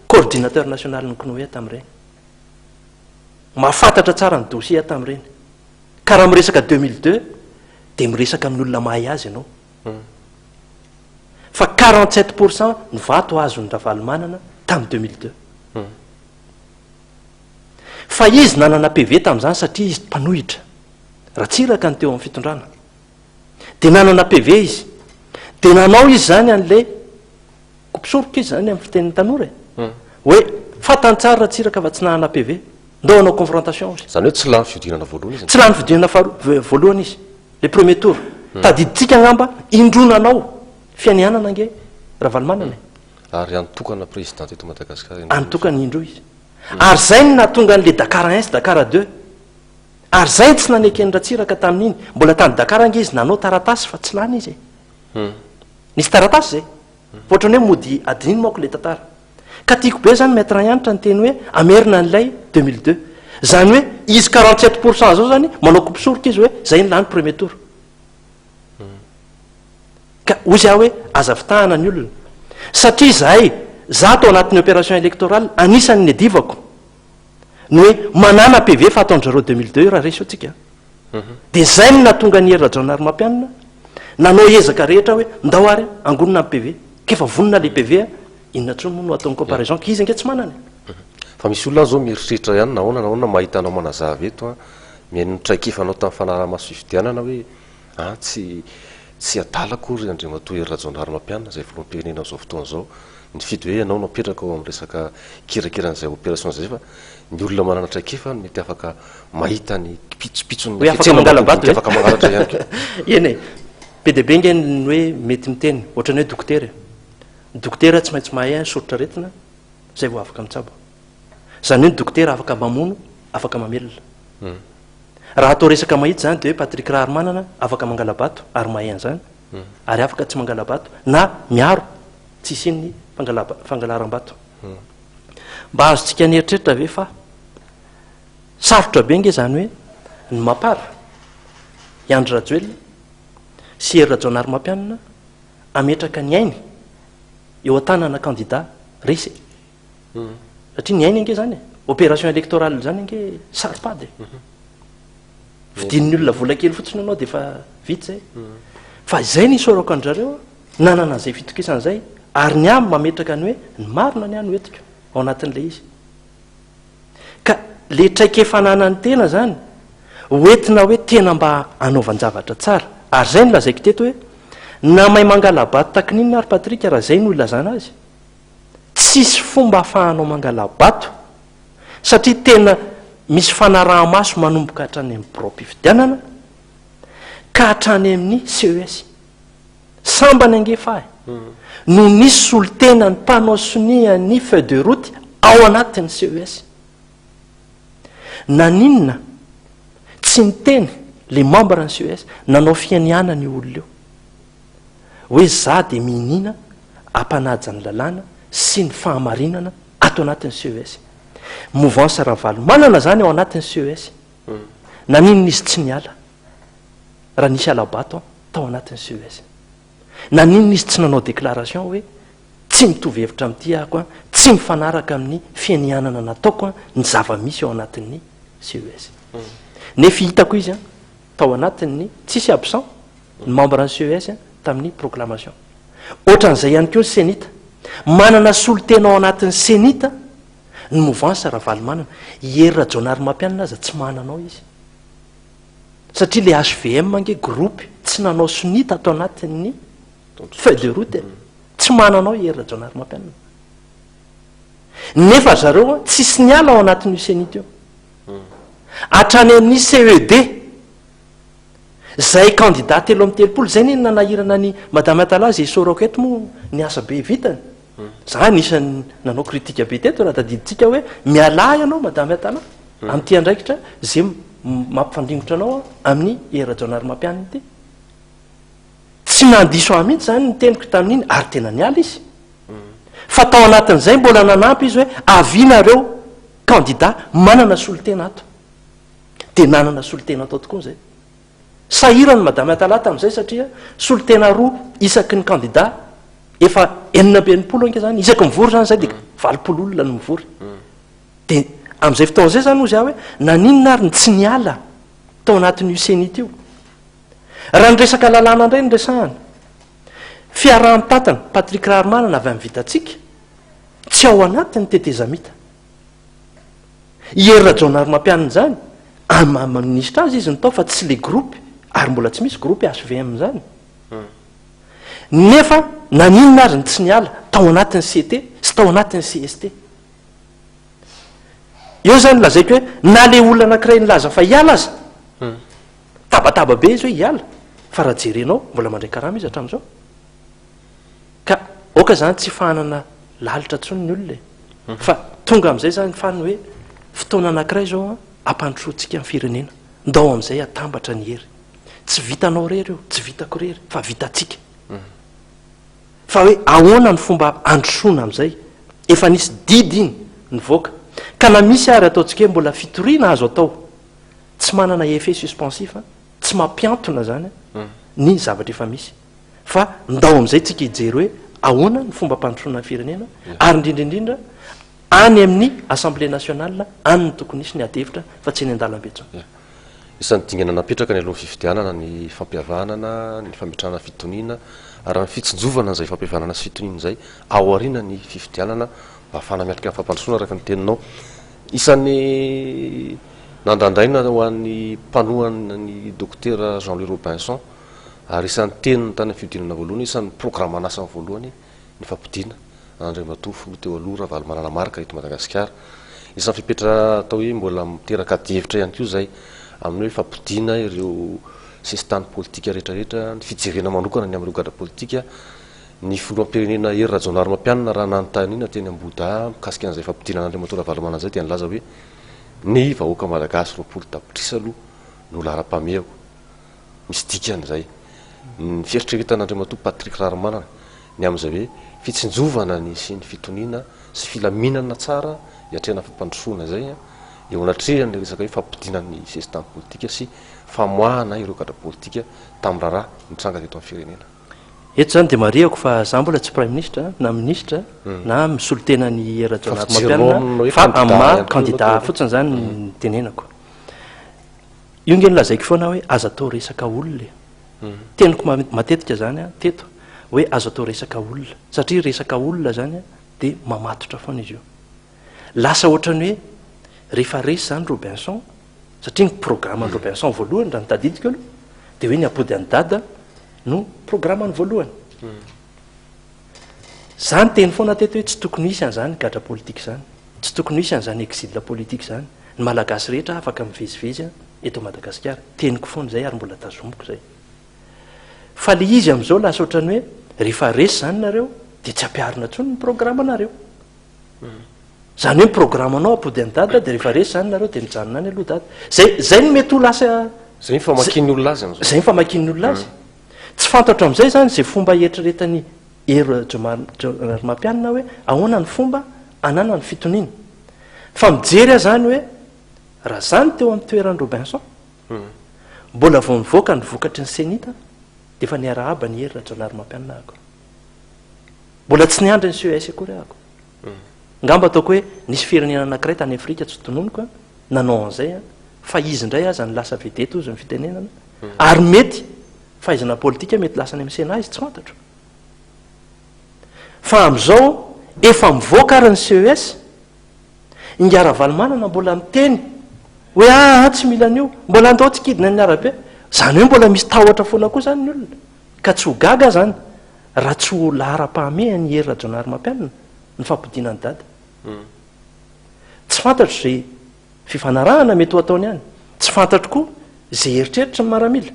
coordinateur national ny Konoe tam'ireny mahafantatra tsara ny dossier tam'ireny ka raha miresaka 2002 de miresaka amin'ny olona mahay azy ianao fa 47% ny vato azony Ravalomanana tamin'ny 2002 fa izy nanana PV tam'izany satria izy mpanohitra ratsiraka ny teo amin'ny fitondrana de nanana PV izy de nanao izy zany an'le kompisoroka izy zany amin'ny fiten'ny tanora hoe fatany tsara ratsiraka fa tsy nanana PV ndao anao confrontation izy zany hoe tsy lany fiodinana voalohany izy tsy lany fiodinana voalohany izy le premier tour tadiditsika ngamba indronanao fianianana nge Ravalomanana ary antokana président eto Madagasikara antokana indro izy ary zay ny nahatonga an'le Dakar 1 sy Dakar 2 ary zay tsy nanekeny ratsiraka tamin'iny mbola tany Dakar nge izy nanao taratasy fa tsy lany izy nisy taratasy zay ohatrany hoe mody adininy mako le tantara ka tiako be zany maître Ianitra ny teny hoe amerina an'ilay 2002 zany hoe izy 47% zao zany manao kompisoroka izy hoe zay ny lany premier tour ka ozy aho hoe azavitahana ny olona satria zahay za atao anatin'ny opération électorale anisany ny adivako ny hoe manana PV fa ataondrareo 2002 raha resy otsika de zay ny natonga ny heri-rajaonary mampianina nanao ezaka rehetra hoe ndao ary angonina amin'ny PV kefa vonina le PV inona tso no ataon'ny comparaison ka izy nge tsy manana fa misy olona zao mieritreritra ihany naona mahitanao manazava eto mihaino traikefanao tamin'ny fanarahamaso fifidianana hoe tsy adalakory andriamatoa heri-rajaonary mampianina zay filoam-pirenena zao fotoana zao ny fidy hoe ianao napetraka ao amin'ny resaka kirakiran'izay opération zay fa ny olona manana traikefa mety afaka mahita ny pitsopitsony afaka mangalabato afaka mangalatra ihany ko eny be de be nge ny hoe mety miteny ohatrany hoe dokotera tsy maintsy mahay sorotra retina zay vo afaka mitsabo zany hoe ny dokotera afaka mamono afaka mamelona raha atao resaka mahitsy zany de hoe Patrick Raharmanana afaka mangalabato ary mahay an'izany ary afaka tsy mangalabato na miaro tsy isin'ny fangalaram-bato mba azotsika nieritreritra ve fa sarotra be nge zany hoe ny mampara iandro rajoelona sy hery rajaonary mampianina ametraka ny ainy eo an-tanana candidat resy satria ny ainy nge zany opération électorale zany nge saripady vidin'ny olona vola kely fotsiny anao de efa vita zay fa zay ny sorako andrareo nanana zay fitokisan'zay ary ny amy mametraka ny hoe ny marina ny any oetika ao anatin'le izy ka le traikefanana ny tena zany oentina hoe tena mba anaovanjavatra tsara ary zay no lazaiko teto hoe namay mangalabato takininny ary patrika raha zay no ilazana azy tsisy fomba ahafahanao mangalabato satria tena misy fanaraha-maso manomboka hatrany amin'ny bro-pifidianana ka hatrany amin'ny CES sambany angefa no nisy solotena ny mpanao sonia ny feuille de route ao anatin'ny CES naninona tsy niteny le membre ny CES nanao fianiana ny olona eo hoe za de mihinina ampanaja ny lalàna sy ny fahamarinana ato anatin'ny CES mouvance ravalo manana zany ao anatin'ny CES naninona izy tsy niala raha nisy alabato tao anatin'ny CES naninona izy tsy nanao déclaration hoe tsy mitovy hevitra amin'ity ahako tsy mifanaraka amin'ny fianianana nataoko ny zava-misy ao anatin'ny CES nefa hitako izy tao anatin'ny tsisy absent ny membre ny CES tamin'ny proclamation ohatran'izay ihany koa ny senita manana solotena ao anatin'ny senita ny mouvance ravalo manana hery rajaonary mampianina aza tsy mananao izy satria le HVM nge groupe tsy nanao sonita atao anatin'ny feuille de route tsy mananao hery rajaonary mampianina nefa zareo tsisy niala ao anatin'io senita io hatrany amin'ny CED zay candidat telo amin'ny telopolo zay neny nanahirana ny madame Atala zay sorako eto moa ny asa be vitany za nisany nanao kritika be teto raha tadiditsika hoe miala ianao madame Atala amin'ity andraikitra zay mampifandringotra anao amin'ny hery rajaonary mampianina ity tsy nandiso ahy mihitsy zany niteniko tamin'iny ary tena niala izy fa tao anatin'izay mbola nanampy izy hoe avinareo candidat manana solotena ato de nanana solotena atao tokoa zay sahirany madame Atala tamin'izay satria solotena roa isaky ny candidat efa 9 ange zany isaky mivory zany zay de 20 olona no mivory de am'izay fotoan'zay zany ozy ah hoe naninona ary ny tsy niala tao anatin'io senita io raha nyresaka lalàna indray ny resahana fiaraha-mitatana Patrick Raharmanana avy amin'ny vitatsika tsy ao anatiny tetezamita hery rajaonary mampianina zany amaministra azy izy nytao fa tsy le groupe ary mbola tsy misy groupe HVM zany nefa naninona ary ny tsy niala tao anatin'ny CT sy tao anatin'ny CST eo zany lazaiko hoe na le olona anankiray nylaza fa hiala aza tabataba be izy hoe hiala fa raha jerenao mbola mandray karama izy hatramin'izao ka oka zany tsy fahanana lalitra tsony ny olona fa tonga am'izay zany fany hoe fotoana anankiray zao ampandrosotsika amin'ny firenena ndao am'izay atambatra ny hery tsy vitanao rery eo tsy vitako rery fa vitatsika fa hoe ahoana ny fomba androsona am'izay efa nisy didy iny ny voaka ka na misy ary ataontsika hoe mbola fitoriana azo atao tsy manana effet suspensif tsy mampiantona zany ny zavatra efa misy fa ndao am'izay tsika hijery hoe ahoana ny fomba ampandrosona ny firenena ary indrindraindrindra any amin'ny assemblée nationale any ny tokony isy ny adevitra fa tsy ny an-dalambe tsony isan'ny dingana napetraka ny alohan'ny fifidianana ny fampihavanana ny fametrahana fitoniana ary ny fitsinjovana n'izay fampihavanana sy fitoniana zay ao arina ny fifidianana mba ahafana miatrika ny fampandrosoana araka ny teninao isan'ny nandandraina ho an'ny mpanohana ny docteur Jean-Louis Robinson ary isan'ny teniny tany fiodinana voalohany isan'ny programme anasany voalohany ny fampidina Andriamatoa teo aloha Ravalo Manala Marika eto Madagasikara isan'ny fipetra atao hoe mbola miteraka adihevitra ihany koa zay amin'ny hoe fampidina ireo sesitany politika rehetrarehetra ny fijerena manokana ny amin'ireo gadra politika ny filoham-pirenena hery rajaonary mampianina raha nanontaniana teny Amboda mikasika an'izay fampidina Andriamatoa Ravalo Manala zay dia nilaza hoe ny vahoaka Malagasy 20 tapitrisa aloha no lara-pameako misy dikan'izay ny fieritreretan'Andriamatoa Patrick Raharmanana ny am'izay hoe fitsinjovana ny sy ny fitoniana sy filaminana tsara iatrehana fampandrosoana zay eo anatrehany le resaka hoe fampidinan'ny sesitany politika sy famoahana ireo gadra politika tamin'ny raharaha mitranga teto amin'ny firenena. Eto zany de mariako fa za mbola tsy prime ministre na ministre na misolo tena ny Rajaonarimampianina fa amin'ny candidat fotsiny zany ny tenenako. Io nge nilazaiko foana hoe aza atao resaka olona teniko matetika zany teto hoe azo atao resaka olona satria resaka olona zany de mamatotra foana izy io. Lasa ohatrany hoe rehefa resy zany Robinson satria ny programme Robinson voalohany raha nitadidiko aloha de hoe ny apody any dada no programme ny voalohany. Zany teny foana teto hoe tsy tokony hisy an'izany gadra politika zany, tsy tokony hisy an'izany exil politika zany. Ny malagasy rehetra afaka mivezivezy eto Madagasikara, teniko foana zay ary mbola tazomiko zay. Fa le izy am'izao lasa ohatrany hoe rehefa resy zany nareo de tsy ampiarina ntsony ny programme nareo. Zany hoe programme anao apody any dada de rehefa resy zany nareo de mijanona any aloha dada. Zay no mety ho lasa zay ny famakian'ny olona azy am'izao. Zay ny famakian'ny olona azy. Tsy fantatro am'izay zany zay fomba eritreretany Rajaonarimampianina hoe ahoana ny fomba anana ny fitoniana. Fa mijery azy zany hoe raha zany teo amin'ny toeran'ny Robinson mbola vao nivoaka ny vokatry ny senita de efa niarahaba ny hery Rajaonarimampianina ako. Mbola tsy niandry ny CES akory ako. Ngamba ataoko hoe nisy firenena anankiray tany Afrika tsy tononoko nanao an'izay fa izy indray aza ny lasa vedety ozy ny fitenenana ary mety fahaizana politika mety lasany amin'ny Sénat izy tsy fantatro. Fa am'izao efa mivoaka ary ny CES ingara valimanana mbola miteny hoe tsy mila an'io mbola andao tsikidina ny arabe zany hoe mbola misy tahotra foana koa zany ny olona ka tsy ho gaga zany raha tsy ho lahara-pahameha ny hery Rajaonarimampianina ny fampidinany dada. Tsy fantatro zay fifanarahana mety ho ataony ihany, tsy fantatro koa zay eritreritra ny maramila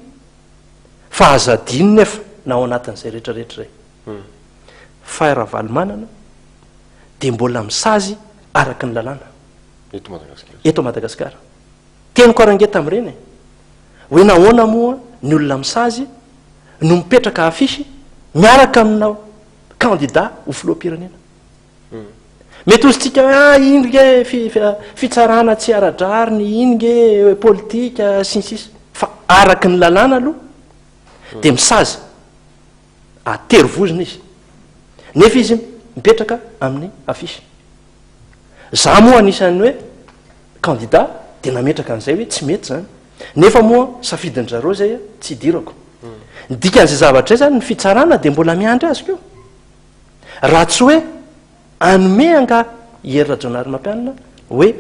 fa azadiny nefa na ao anatin'izay rehetrarehetra zay fa ara-valimanana de mbola misazy araky ny lalàna eto Madagasikara. Teniko arange tamin'ireny hoe nahoana moa ny olona misazy no mipetraka afisy miaraka amina candidat ho filoham-pirenena. Mety ozytsika hoe iny nge fitsarana tsy ara-drariny, iny nge politika sinsisy fa araky ny lalàna aloha de misazy aterivozina izy nefa izy mipetraka amin'ny afisy. Za moa anisan'ny hoe candidat de nametraka an'izay hoe tsy mety zany nefa moa safidiny zareo zay tsy idirako. Ny dikan'izay zavatra zany ny fitsarana de mbola miandry azy keo raha tsy hoe anome anga hery Rajaonarimampianina hoe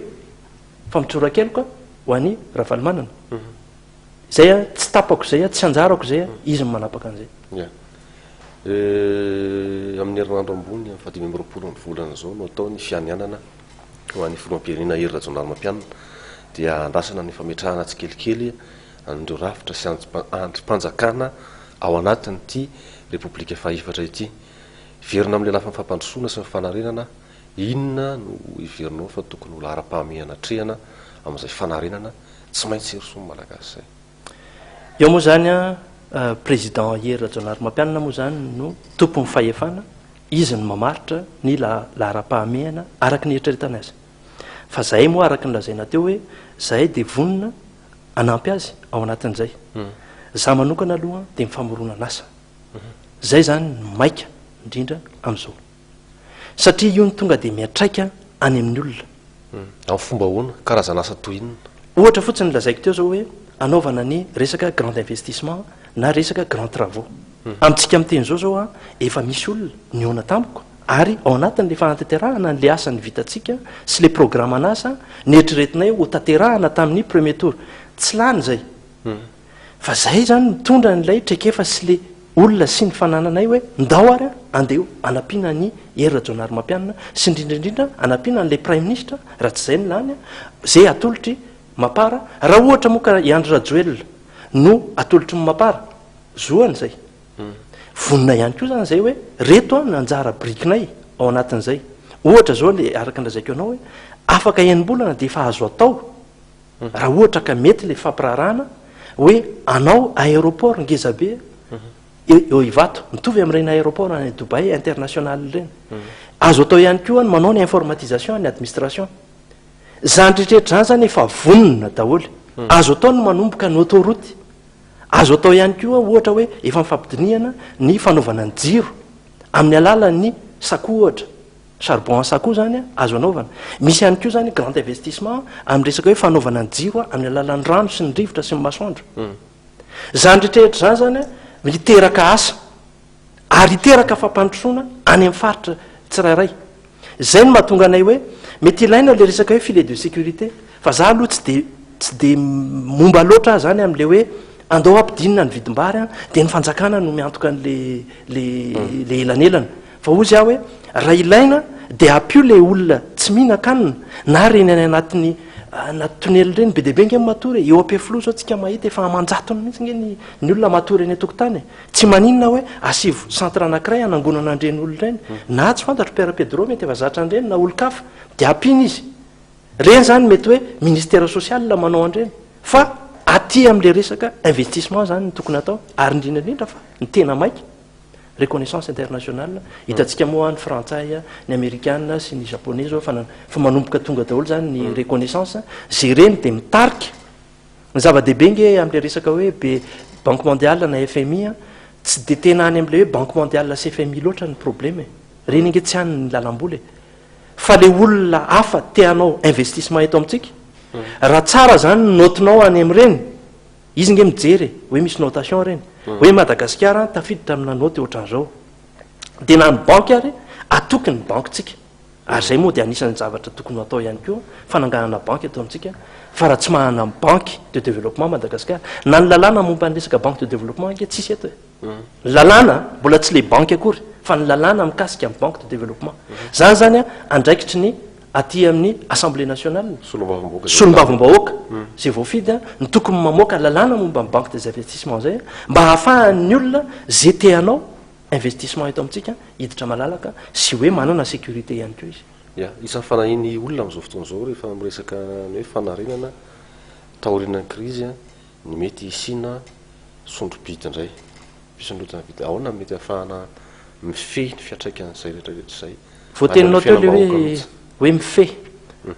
famitsorakeloka ho any Ravalimanana. Zay tsy tapako zay tsy anjarako zay izy manapaka an'izay. Amin'ny herinandro ambony amin'ny 25 ny volana zao no atao ny fianianana ho an'ny filoham-pirenena hery Rajaonarimampianina dia andrasana ny fametrahana tsikelikely an'ireo rafitra sy andrim-panjakana ao anatiny ity repoblika fahefatra ity. Verina amin'ny lafiny fampandrosoana sy ny fanarenana inona no iverinao fa tokony ho lahara-pahamehana trehana amin'izay fanarenana tsy maintsy hery malagasy zay. Eo moa zany président hery Rajaonarimampianina moa zany no tompony fahefana izy ny mamaritra ny lahara-pahamehana araky ny eritreretana azy. Fa zahay moa araky ny lazaina teo hoe zahay de vonina anampy azy ao anatin'izay. Za manokana aloha de mifamorona nasa. Zay zany maika indrindra am'izao satria io ny tonga de miatraika any amin'ny olona. Amin'ny fomba hoana karazana asa toy inona? Ohatra fotsiny lazaiko teo zao hoe anaovana ny resaka grand investissement na resaka grand travaux. Amintsika miteny zao efa misy olona ny ona tamiko ary ao anatin'le fanantanterahana le asany vitatsika sy le programme anasa ny eritreretinay ho tanterahana tamin'ny premier tour tsy lany zay. Fa zay zany mitondra n'ilay trekefa sy le olona sy ny fanananay hoe ndao ary andeo anapina ny hery Rajaonarimampianina sy indrindraindrindra anapina n'le prime ministre raha tsy zay ny lany zay atolotry mapara raha ohatra moa ka Andry Rajoelina no atolotry mapara zoany zay. Vonina ihany koa zany zay hoe reto ny anjara brikinay ao anatin'izay. Ohatra zao le araky ny lazaiko anao hoe afaka enim-bolana de efa azo atao raha ohatra ka mety le fampirarahana hoe anao aéroport ngezabe eo ivato mitovy amin'ireny aéroport any Dubai international ireny azo atao ihany koa manao ny informatisation ny administration zany rehetrrehetra zany zany efa vonona daholy azo atao ny manomboka ny autoroute azo atao ihany koa ohatra hoe efa mifampidiniana ny fanaovana ny jiro amin'ny alalan'ny sakoa ohatra charbon en sakoa zany azo anaovana misy ihany koa zany grand investissement amin'ny resaka hoe fanaovana ny jiro amin'ny alalan'ny rano sy ny rivotra sy ny masoandro zany rehetrrehetra zany zany miteraka asa ary iteraka fampandrosoana any amin'ny faritra tsirairay zay no mahatonga anay hoe mety ilaina le resaka hoe filet de sécurité fa za aloha tsy de momba loatra zany amin'le hoe andao ampidinina ny vidim-bary dia ny fanjakana no miantoka an'le elanelana fa ozy aho hoe raha ilaina dia ampio le olona tsy mihina-kanina na reny any anaty tonely reny be deabe nge matory eo ampeflo zao tsika mahita efa manjatony mihitsy nge ny olona matory eny atokotany tsy maninona hoe asivo centre anankiray anangonana andreny olo reny na tsy fantatro père Pedro mety efa zatra andreny na olo-kafa dia ampiny izy reny zany mety hoe ministère social la manao andreny fa aty amin'le resaka investissement zany ny tokony atao ary indrindrandrindra fa ny tena maika reconnaissance internationale hitantsika moa ny frantsay ny américaine sy ny japonais zao fa manomboka tonga daholo zany ny reconnaissance zay reny dia mitarika ny zava-dehibe nge amin'le resaka hoe be banque mondiale na FMI tsy de tena any amin'le hoe banque mondiale sy FMI loatra ny problème reny nge tsy any ny lalam-boly fa le olona hafa teanao investissement eto amintsika raha tsara zany notinao any amin'ireny izy nge mijery hoe misy notation reny hoe Madagasikara tafiditra amina noty ohatran'izao dia na ny banky ary atoky ny bankytsika ary zay moa dia anisan'ny zavatra tokony atao ihany koa fanangahana banky atao amintsika fa raha tsy mahana banque de développement Madagasikara na ny lalàna momba ny resaka banque de développement nge tsisy eto lalàna mbola tsy le banky akory fa ny lalàna mikasika amin'ny banque de développement zany zany andraikitry ny aty amin'ny assemblée nationale solombavam-bahoaka zay voafidy ny tokony mamoaka lalàna momba ny banque des investissements zay mba hahafahan'ny olona zay teanao investissement eto amintsika hiditra malalaka sy hoe manana sécurité ihany koa izy ya isan'ny fanahiny olona amin'izao fotoana zao rehefa miresaka ny hoe fanarenana tahorinany crise ny mety isina sondrobidy indray pisondrotana vidy ahoana mety ahafahana mifehy ny fiatraikan'izay rehetrarehetra zay voateninao teo le hoe mifehy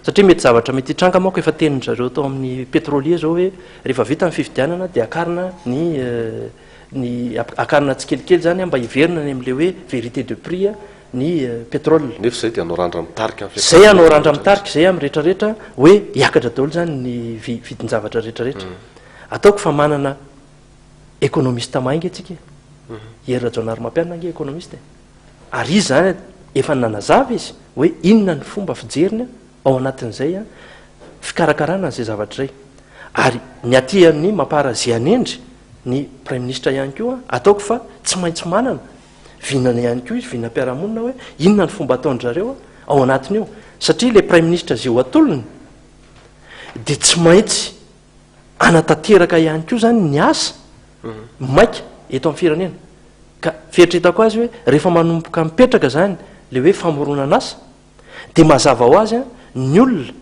satria mety zavatra mety hitranga mako efa teniny zareo tao amin'ny pétrolier zao hoe rehefa vita ny fividianana dia akarina ny akarina tsy kelikely zany mba hiverina ny amin'le hoe vérité de prix ny pétrole nefa zay dia anao randra mitarika zay anao randra mitarika zay amin'ny rehetrarehetra hoe hiakatra daholo zany ny vidin-javatra rehetrarehetra ataoko fa manana économiste maingy atsika Pierre Jonard Mampianina nge économiste ary izy zany efa nanazava izy hoe inona ny fomba fijeriny ao anatin'izay fikarakarana n'izay zavatra zay ary ny aty amin'ny mamparazianendry ny prime ministre ihany koa ataoko fa tsy maintsy manana vinana ihany koa izy vinam-piarahamonina hoe inona ny fomba ataon'zareo ao anatiny io satria le prime ministre zay ho atolony dia tsy maintsy anatanteraka ihany koa zany ny asa maika eto amin'ny firenena ka fieritretako azy hoe rehefa manomboka mipetraka zany le hoe famoronana asa dia mazava ho azy ny olona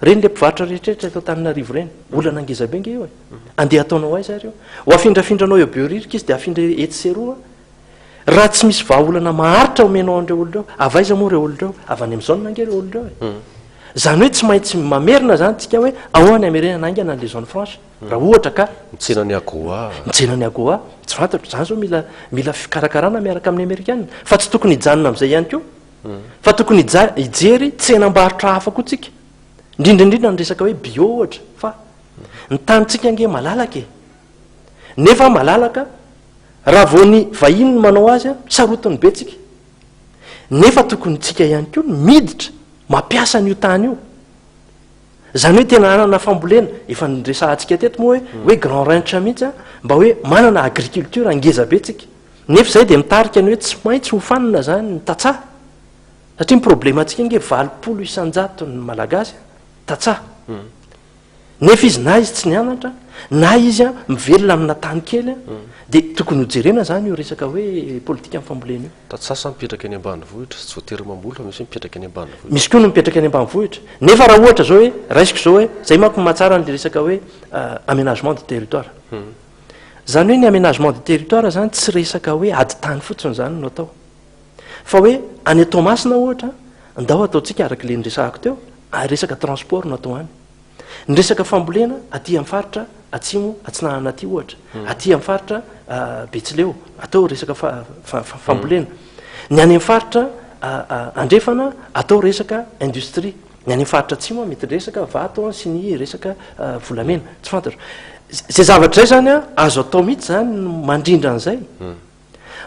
reny le mpivarotra rehetrrehetra eto Antananarivo reny olana angezabe nge io e andeha ataonao aiza ary io ho afindrafindranao eo bioririka izy dia afindra etseroa raha tsy misy vahaolana maharitra omenao an'ireo olonreo avaiza moa reo olonreo avy any amin'izao nange reo olonreo e zany hoe tsy maintsy mamerina zany tsika hoe ahoany amerenana angana an'le zone franche raha ohatra ka mitsenany agoa mitsenany agoa tsy fantatro zany zao mila fikarakarana miaraka amin'ny amerikana fa tsy tokony hijanona amin'izay ihany koa fa tokony hijery tsenam-barotra hafa koa tsika indrindraindrindra ny resaka hoe bio ohatra fa ny tanytsika nge malalaka e nefa malalaka raha vao ny vahiny ny manao azy sarotiny be tsika nefa tokony tsika ihany koa miditra mampiasa n'io tany io zany hoe tena anana fambolena efa nyresahantsika teto moa hoe grand ranche mihitsy mba hoe manana agriculture angezabe tsika nefa zay dia mitarika ny hoe tsy maintsy hofanina zany ny tatsaha satria ny problème antsika nge 800 ny malagasy tatsaha nefa izy na izy tsy nianatra na izy mivelona amina tany kely dia tokony hojerena zany io resaka hoe politika amin'ny fambolena io tatsasa mipetraka any ambanivohitra tsy voatery mamboly fa misy mipetraka any ambanivohitra misy koa no mipetraka any ambanivohitra nefa raha ohatra zao hoe raisiko zao hoe zay manko mahatsara n'le resaka hoe aménagement du territoire zany hoe ny aménagement de territoire zany tsy resaka hoe ady tany fotsiny zany no atao fa hoe any Tomasina ohatra andao ataontsika araka le nresahako teo resaka transport no atao any ny resaka fambolena aty amin'ny faritra atsimo atsinahana aty ohatra aty amin'ny faritra Betsileo atao resaka fambolena ny any amin'ny faritra andrefana atao resaka industrie ny any amin'ny faritra atsimo mety resaka vato sy ny resaka volamena tsy fantatro zay zavatra zay zany azo atao mihitsy zany mandrindra an'izay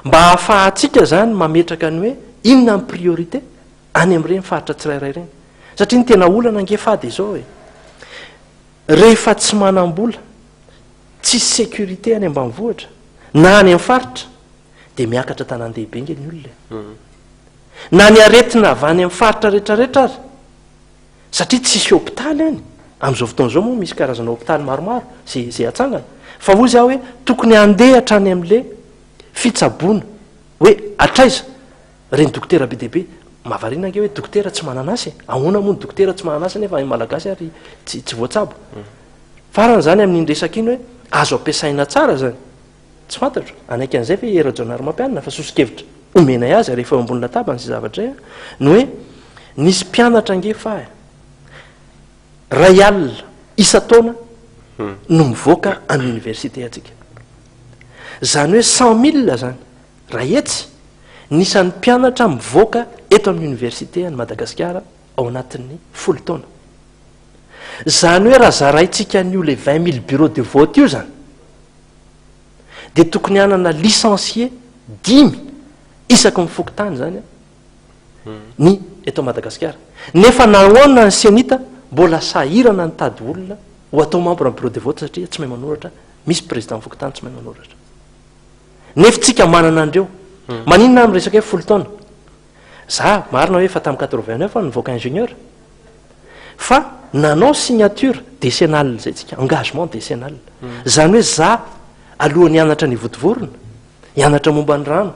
mba hahafahantsika zany mametraka ny hoe inona ny priorité any amin'ireny faritra tsirairay reny satria ny tena olana angefady izao hoe rehefa tsy manam-bola tsy sécurité any ambanivohitra na any amin'ny faritra dia miakatra tanàn-dehibe nge ny olona na ny aretina avy any amin'ny faritra rehetrarehetra ary satria tsisy hôpitaly any amin'izao fotoan'izao moa misy karazana hôpitaly maromaro zay atsangana fa ozy aho hoe tokony handehatra any amin'le fitsaboana hoe atraiza reny dokotera be dehibe mahavarina nge hoe dokotera tsy mananasy ahoana moa ny dokotera tsy mananasy nefa malagasy ary tsy voatsabo farany zany amin'iny resaka iny hoe azo ampiasaina tsara zany tsy fantatro anaiky an'izay fa era-janary mampianana fa sosikevitra omenay azy rehefa eo ambonina tabany sy zavatra zay no hoe nisy mpianatra angefa ray alina isa taona no mivoaka any université atsika zany hoe 100 000 zany raha etsy nisan'ny mpianatra mivoaka eto amin'ny université any Madagasikara ao anatin'ny 10 taona zany hoe raha zaraitsika n'io le 20 000 bureau de vote io zany dia tokony hanana licencié 10 isaky mifoky tany zany ny eto Madagasikara nefa nahoana ny senita mbola sahirana ny tady olona ho atao membre amin'ny bureau de vote satria tsy mahay manoratra misy président mifoky tany tsy mahay manoratra nefitsika manana andreo maninona amin'ny resaka hoe 10 taona za marina hoe fa tamin'ny 89 fa nivoaka ingénieur fa nanao signature décennale zay tsika engagement décennal zany hoe za alohan'ny hianatra ny votovorona hianatra momba ny rano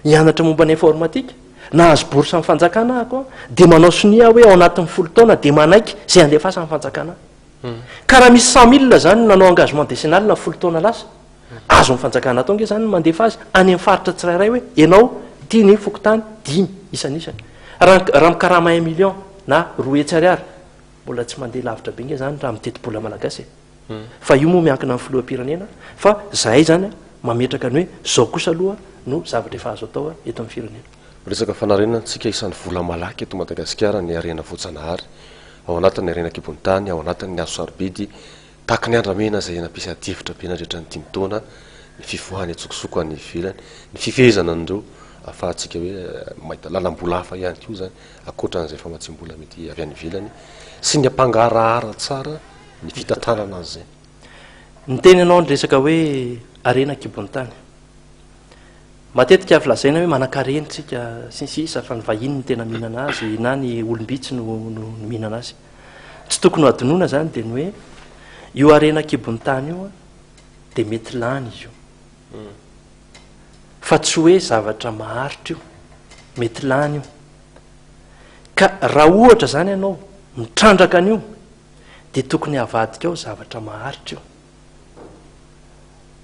hianatra momba ny informatique nahazo bourse amin'ny fanjakana ako dia manao sonia hoe ao anatin'ny 10 taona dia manaiky zay andefasa amin'ny fanjakana ka raha misy 100 000 zany nanao engagement décennal na 10 taona lasa azo amin'ny fanjakana atao nge zany mandefa azy any amin'ny faritra tsirairay hoe ianao tia ny foky tany 10 isan'isany raha mikarama 1 million na 2 hetsy ariary mbola tsy mandeha lavitra be nge zany raha mitety-bola malagasy fa io moa miankina amin'ny filoham-pirenena fa zahay zany mametraka ny hoe zao kosa aloha no zavatra efa azo atao eto amin'ny firenena resaka fanarenana tsika isan'ny vola malaky eto Madagasikara ny arena voatsanahary ao anatin'ny arena kibontany ao anatin'ny azo sarobidy tahaka ny andramena zay nampisy atyevitra be nadretra ny 5 taona ny fifohany atsokosoko any ivelany ny fifehezana andreo ahafahantsika hoe mahita lalam-bola hafa ihany ko zany akoatra n'izay famatsim-bola mety avy any ivelany sy ny ampangarahara tsara ny fitantanana azy zay ny teny ianao ny resaka hoe arena kibontany matetika avy lazaina hoe manan-kareny tsika sisisa fa ny vahiny ny tena mihinana azy na ny olombitsy no mihinana azy tsy tokony ho adinoana zany dia ny hoe io arena kibontany io dia mety lany izy io fa tsy hoe zavatra maharitra io mety lany io ka raha ohatra zany ianao mitrandraka an'io dia tokony havadika ao zavatra maharitra io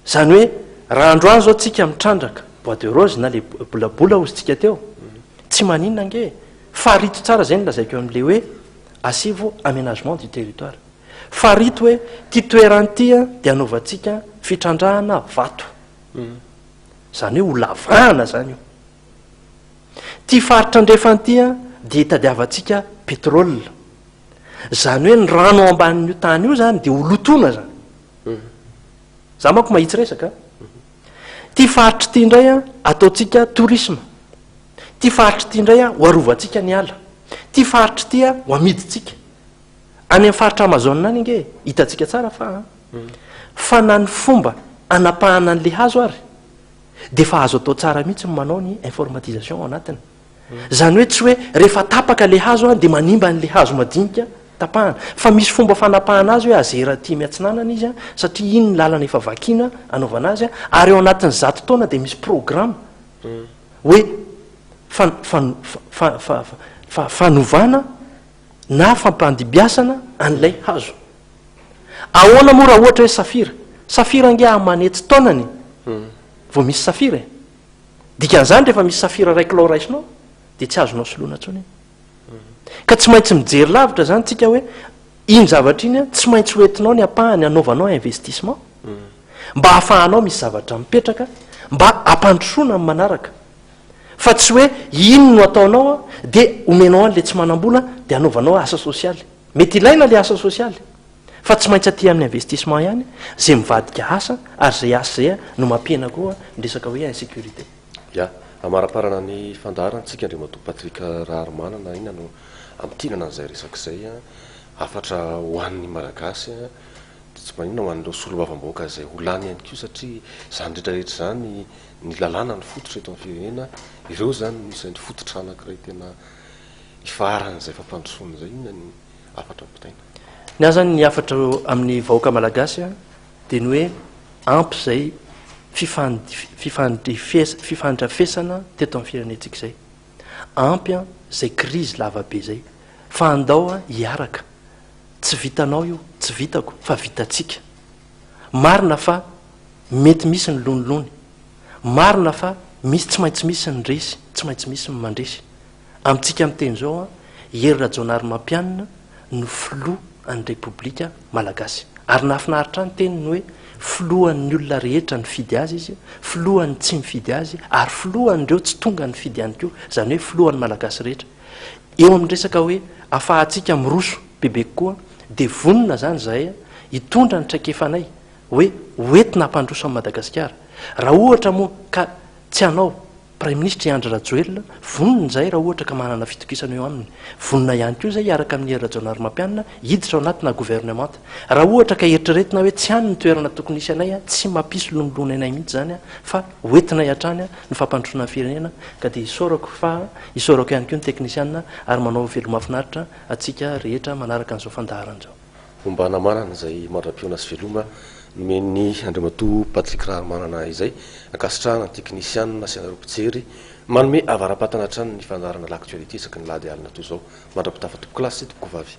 zany hoe raha androany zao tsika mitrandraka bois de rose na le bolabola ozytsika teo tsy maninona nge farito tsara zay ny lazaiko amin'le hoe asivo aménagement du territoire farito hoe ty toeran'tya dia anaovantsika fitrandrahana vato zany hoe ho lavahana zany io ty faritra andrefan'tya dia hitadiavantsika pétrole zany hoe ny rano ao ambanin'io tany io zany dia ho lotona zany za manko mahitsy resaka ty faritra ty indray ataontsika tourisme ty faritra ty indray ho arovantsika ny ala ty faritra ty ho amiditsika any amin'ny faritra amazone any nge hitantsika tsara fa na ny fomba anapahana an'le hazo ary dia fa azo atao tsara mihitsy manao ny informatisation ao anatiny zany hoe tsy hoe rehefa tapaka le hazo dia manimba n'le hazo madinika tapahana fa misy fomba fanapahana azy hoe azera ty miatsinanana izy satria iny ny lalana efa vakina anaovana azy ary ao anatin'ny 100 taona dia misy programme hoe fanovana na fampandibiasana an'ilay hazo ahoana moa raha ohatra hoe safira safira ngia manetsy taonany vao misy safira dikan'izany rehefa misy safira raiky lao raisinao dia tsy azonao soloana ntsony ka tsy maintsy mijery lavitra zany tsika hoe iny zavatra iny a tsy maintsy hoentinao ny ampahany anaovanao investissement mba hahafahanao misy zavatra mipetraka mba ampandrosoana amin'ny manaraka fa tsy hoe ino no ataonao a dia omenao an'le tsy manam-bola dia anaovanao asa sosialy mety ilaina le asa sosialy fa tsy maintsy aty amin'ny investissement ihany zay mivadika asa ary zay asa zay no mampiena koa ndresaka hoe insécurité ya amaraparana ny fandarana tsika ndre mato patrika raharomanana ina no amitinana an'izay resaka izay a afatra hoan'ny malagasy a tsy manina ho an'ireo solovavam-boaka zay holany ihany ko satria zany rehetrarehetra zany ny lalàna ny fototra eto amin'ny firenena ireo zany misy ny fototra anankiray tena ifaran'izay fampandrosoana zay inona ny afatra mpitaina ny azany ny afatra amin'ny vahoaka malagasy a dia ny hoe ampy zay fifandrafesana teto amin'ny firenentsika izay ampy a zay krizy lavabe zay fa andao a hiaraka tsy vitanao io tsy vitako fa vitatsika marina fa mety misy ny lonilony marina fa misy tsy maintsy misy ny resy tsy maintsy misy ny mandresy amintsika am'teny zao a herina jaonary mampianina no filoha any repoblika malagasy ary nahafinaritra ny teniny hoe filohan'ny olona rehetra ny fidy azy izy filohan'ny tsy mifidy azy ary filohan'ireo tsy tonga ny fidy ihany koa zany hoe filohan'ny malagasy rehetra eo amin'ny resaka hoe afahantsika miroso bebe kokoa dia vonona zany zahay hitondra ny traikefanay hoe hoentina hampandroso amin'ny madagasikara raha ohatra moa ka tsy hanao prime ministre Andry Rajoelina vonona zay raha ohatra ka manana fitokisana eo aminy vonona ihany koa zay hiaraka amin'ny herina jaonary mampianina hiditra ao anatina gouvernemanta raha ohatra ka eritreretina hoe tsy hany ny toerana tokony isy anay a tsy mampisy lomolona anay mihitsy zany a fa hoentina hiatrany a ny fampandrosona ny firenena ka dia hisorako fa hisorako ihany koa ny teknisianina ary manao veloma mahafinaritra atsika rehetra manaraka an'izao fandaharan'izao fomba hanamanana zay mandra-piona sy veloma nomeny andriamato patrik raharomanana izay ankasitrahana ny teknisianina sy anareo mpijery manome avarapatana hatrany ny fandarana l'actualité isaky ny lady alina toy izao mandrapitafa toko klasy sy toko vavy